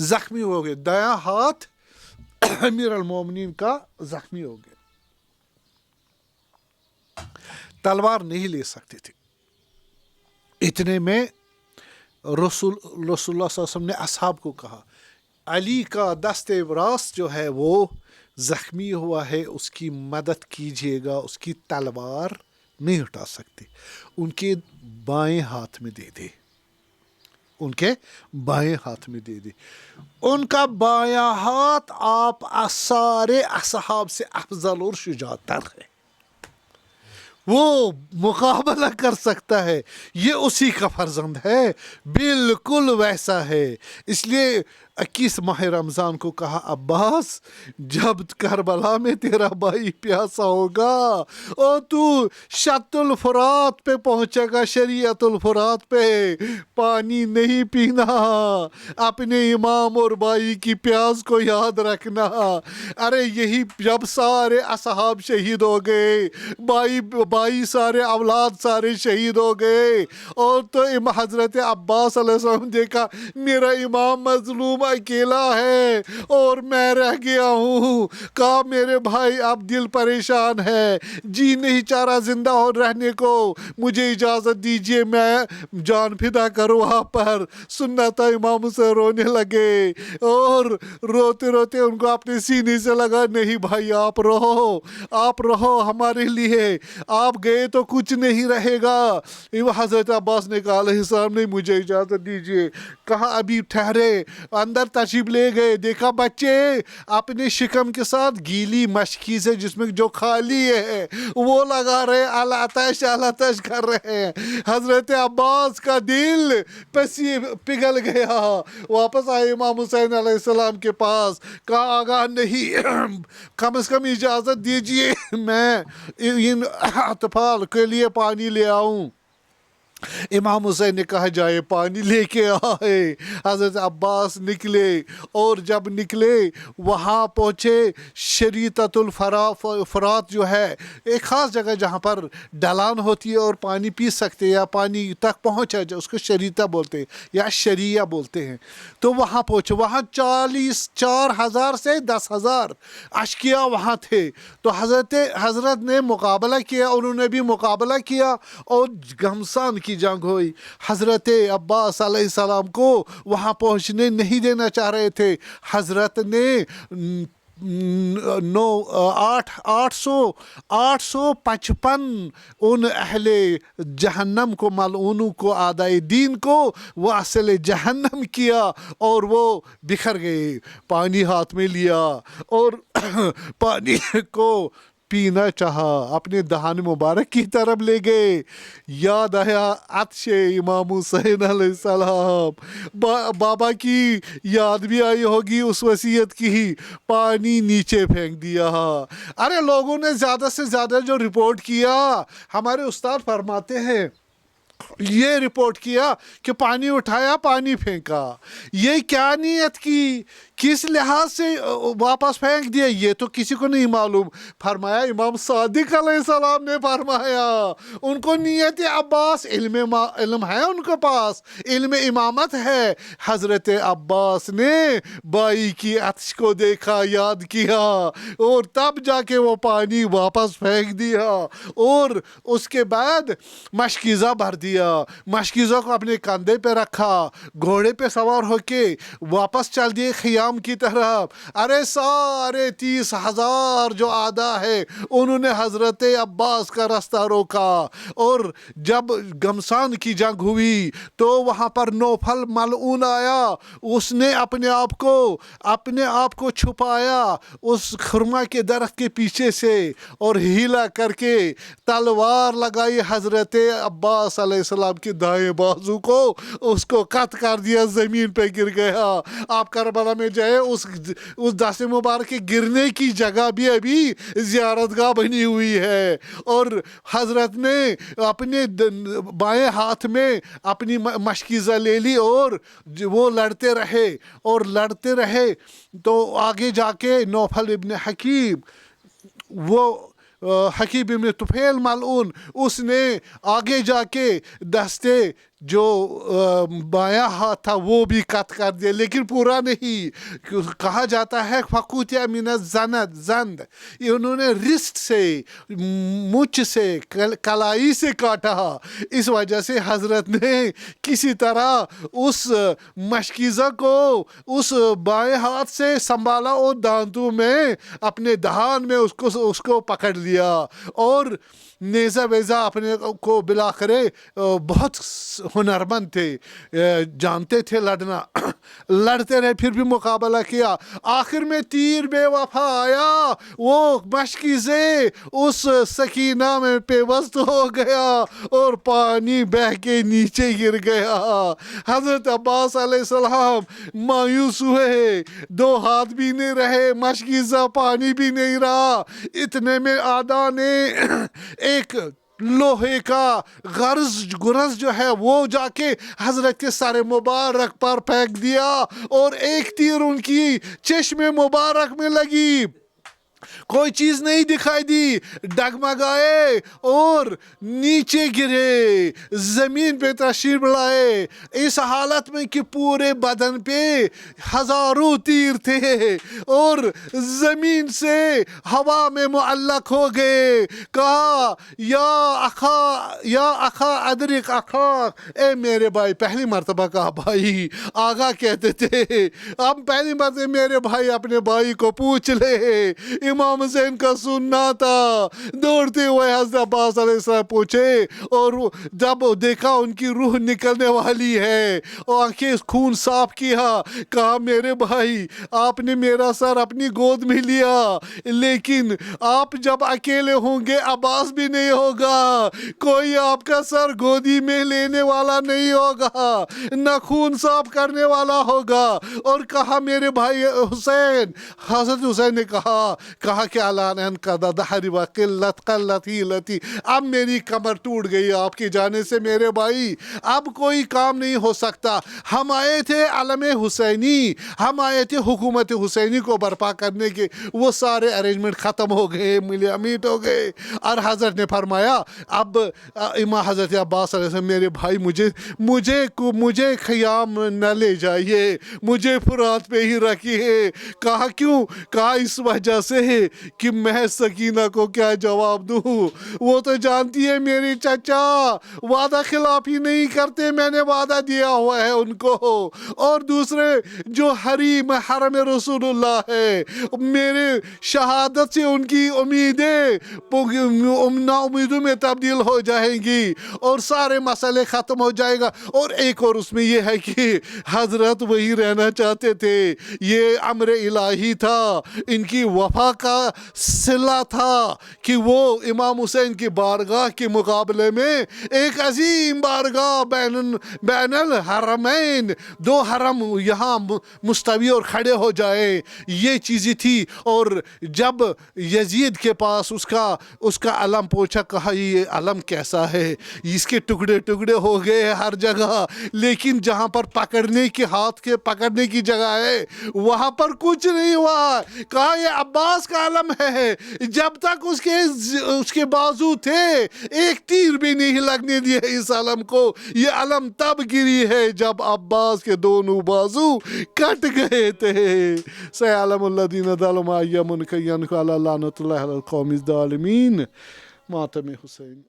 زخمی ہو گئے. دایاں ہاتھ امیر المومنین کا زخمی ہو گیا. تلوار نہیں لے سکتے تھے. اتنے میں رسول اللہ صلی اللہ علیہ وسلم نے اصحاب کو کہا علی کا دست راست جو ہے وہ زخمی ہوا ہے, اس کی مدد کیجیے گا, اس کی تلوار نہیں اٹھا سکتے, ان کے بائیں ہاتھ میں دے دے, ان کے بائیں ہاتھ میں دے دے. ان کا بایاں ہاتھ آپ سارے اصحاب سے افضل اور شجاع تر ہے, وہ مقابلہ کر سکتا ہے, یہ اسی کا فرزند ہے, بالکل ویسا ہے. اس لیے 21 ماہ رمضان کو کہا عباس جب کربلا میں تیرا بھائی پیاسا ہوگا اور تو شط الفرات پہ پہنچے گا, شریعت الفرات پہ, پانی نہیں پینا, اپنے امام اور بھائی کی پیاس کو یاد رکھنا. ارے یہی جب سارے اصحاب شہید ہو گئے, بھائی سارے اولاد سارے شہید ہو گئے, اور تو حضرت عباس علیہ السلام دیکھا میرا امام مظلوم اکیلا ہے اور میں رہ گیا ہوں, کہا میرے بھائی اب دل پریشان ہے, جی نہیں چاہ رہا زندہ ہو رہنے کو, مجھے اجازت دیجیے میں جان فدا کروں وہاں پر. سنتا امام سے رونے لگے اور روتے روتے ان کو اپنے سینے سے لگا, نہیں بھائی آپ رہو ہمارے لیے, آپ گئے تو کچھ نہیں رہے گا. حضرت عباس نے کہا علیہ السلام نے مجھے اجازت دیجیے. کہا ابھی ٹھہرے, اندر تشریف لے گئے, دیکھا بچے اپنے شکم کے ساتھ گیلی مشکی سے جس میں جو خالی ہے وہ لگا رہے, الاتش کر رہے ہیں. حضرت عباس کا دل پگھل گیا. واپس آئے امام حسین علیہ السلام کے پاس, کہا آگاہ نہیں, کم از کم اجازت دیجیے میں ان اطفال کے لیے پانی لے آؤں. امام حسین نے کہا جائے پانی لے کے آئے. حضرت عباس نکلے, اور جب نکلے وہاں پہنچے شریطۃ الفرات جو ہے ایک خاص جگہ جہاں پر ڈھلان ہوتی ہے اور پانی پی سکتے یا پانی تک پہنچا جائے, اس کو شریطہ بولتے ہیں یا شریعہ بولتے ہیں. تو وہاں پہنچے, وہاں 4,000 سے 10,000 اشقیاء وہاں تھے. تو حضرت نے مقابلہ کیا, انہوں نے بھی مقابلہ کیا اور گھمسان کی جنگ ہوئی. حضرت عباس علیہ السلام کو وہاں پہنچنے نہیں دینا چاہ رہے تھے. حضرت نے 855 ان اہل جہنم کو, ملعونوں کو, اعدائے دین کو وہ اصل جہنم کیا اور وہ بکھر گئے. پانی ہاتھ میں لیا اور پانی کو پینا چاہا, اپنے دہان مبارک کی طرف لے گئے. یاد آیا عطش امام حسین علیہ السلام, بابا کی یاد بھی آئی ہوگی اس وصیت کی, پانی نیچے پھینک دیا. ارے لوگوں نے زیادہ سے زیادہ جو رپورٹ کیا, ہمارے استاد فرماتے ہیں یہ رپورٹ کیا کہ پانی اٹھایا پانی پھینکا, یہ کیا نیت کی, کس لحاظ سے واپس پھینک دیا, یہ تو کسی کو نہیں معلوم. فرمایا امام صادق علیہ السلام نے فرمایا, ان کو نیت عباس علم ہے, ان کے پاس علم امامت ہے. حضرت عباس نے بھائی کی عطش کو دیکھا, یاد کیا, اور تب جا کے وہ پانی واپس پھینک دیا, اور اس کے بعد مشکیزہ بھر دیا. مشکیزہ کو اپنے کندھے پہ رکھا, گھوڑے پہ سوار ہو کے واپس چل دیے خیام کی طرف. ارے سارے 30,000 جو آدھا ہے انہوں نے حضرت عباس کا رستہ روکا, اور جب گھمسان کی جنگ ہوئی تو وہاں پر نوفل ملعون آیا, اس نے اپنے آپ کو چھپایا اس خرما کے درخت کے پیچھے سے, اور ہیلا کر کے تلوار لگائی حضرت عباس علیہ السلام کے دائیں بازو کو, اس کو قط کر دیا, زمین پہ گر گیا. آپ کربلا میں جائے, اس دست مبارک کے گرنے کی جگہ بھی ابھی زیارت گاہ بنی ہوئی ہے. اور حضرت نے اپنے بائیں ہاتھ میں اپنی مشکیزہ لے لی اور وہ لڑتے رہے تو آگے جا کے نوفل ابن حکیم, وہ حکیم ابن طفیل ملعون, اس نے آگے جا کے دستے جو بایاں ہاتھ تھا وہ بھی قط کر دیا، لیکن پورا نہیں. کہا جاتا ہے فقوتیا من زند، انہوں نے رسٹ سے، مچھ سے، کلائی سے کاٹا. اس وجہ سے حضرت نے کسی طرح اس مشکیزہ کو اس بائیں ہاتھ سے سنبھالا اور دانتوں میں اپنے دہان میں اس کو پکڑ لیا، اور نیزہ ویزہ اپنے کو بلاخرے بہت ہنرمند تھے، جانتے تھے لڑنا، لڑتے رہے پھر بھی مقابلہ کیا. آخر میں تیر بے وفا آیا، وہ مشکیزے اس سکینہ میں پیوست ہو گیا اور پانی بہ کے نیچے گر گیا. حضرت عباس علیہ السلام مایوس ہوئے، دو ہاتھ بھی نہیں رہے، مشکیزہ پانی بھی نہیں رہا. اتنے میں آدھا نے ایک لوہے کا گرز جو ہے وہ جا کے حضرت کے سر مبارک پر پھینک دیا، اور ایک تیر ان کی چشم مبارک میں لگی. کوئی چیز نہیں دکھائی دی، ڈگمگائے اور نیچے گرے، زمین پہ تشریف لائے اس حالت میں کہ پورے بدن پہ ہزاروں تیر تھے اور زمین سے ہوا میں معلق ہو گئے. کہا یا اخا ادرک اخا، اے میرے بھائی. پہلی مرتبہ کہا بھائی، آغا کہتے تھے، اب پہلی مرتبہ میرے بھائی اپنے بھائی کو پوچھ لے. امام حسین کا سننا تھا. دوڑتے ہوئے حضرت عباس علیہ السلام پوچھے، اور جب دیکھا ان کی روح نکلنے والی ہے اور آنکھیں خون صاف کیا، کہا میرے بھائی آپ نے میرا سر اپنی گود میں لیا، لیکن آپ جب اکیلے ہوں گے عباس بھی نہیں ہوگا، کوئی آپ کا سر گودی میں لینے والا نہیں ہوگا، نہ خون صاف کرنے والا ہوگا. اور کہا میرے بھائی حسین، حضرت حسین نے کہا کہ الان قضا دہری و قلت ہیلتی، اب میری کمر ٹوٹ گئی آپ کے جانے سے میرے بھائی، اب کوئی کام نہیں ہو سکتا. ہم آئے تھے علم حسینی، ہم آئے تھے حکومت حسینی کو برپا کرنے کے، وہ سارے ارینجمنٹ ختم ہو گئے، ملیا میٹ ہو گئے. اور حضرت نے فرمایا اب امام حضرت عباس علیہ السلام، میرے بھائی مجھے خیام نہ لے جائیے، مجھے فرات پہ ہی رکھیے. کہا کیوں؟ کہا اس وجہ سے کہ میں سکینہ کو کیا جواب دوں، وہ تو جانتی ہے میری چچا وعدہ خلافی نہیں کرتے، میں نے وعدہ دیا ہوا ہے ان کو. اور دوسرے جو حرم رسول اللہ ہے، میرے شہادت سے ان کی امیدیں نا امیدوں میں تبدیل ہو جائیں گی اور سارے مسئلے ختم ہو جائے گا. اور ایک اور اس میں یہ ہے کہ حضرت وہی رہنا چاہتے تھے، یہ امر الہی تھا، ان کی وفا کا صلہ تھا کہ وہ امام حسین کی بارگاہ کے مقابلے میں ایک عظیم بارگاہ بین الحرمین، دو حرم یہاں مستوی اور کھڑے ہو جائے، یہ چیزیں تھی. اور جب یزید کے پاس اس کا علم پوچھا، کہا یہ علم کیسا ہے، اس کے ٹکڑے ٹکڑے ہو گئے ہر جگہ، لیکن جہاں پر پکڑنے کے ہاتھ کے پکڑنے کی جگہ ہے وہاں پر کچھ نہیں ہوا. کہا یہ عباس کا علم ہے، جب تک اس کے بازو تھے ایک تیر بھی نہیں لگنے دیے اس علم کو. یہ علم تب گری ہے جب عباس کے دونوں بازو کٹ گئے تھے. سیعلم الذین ظلموا ای منقلب علی لعنۃ اللہ علی القوم الظالمین. ماتم حسین.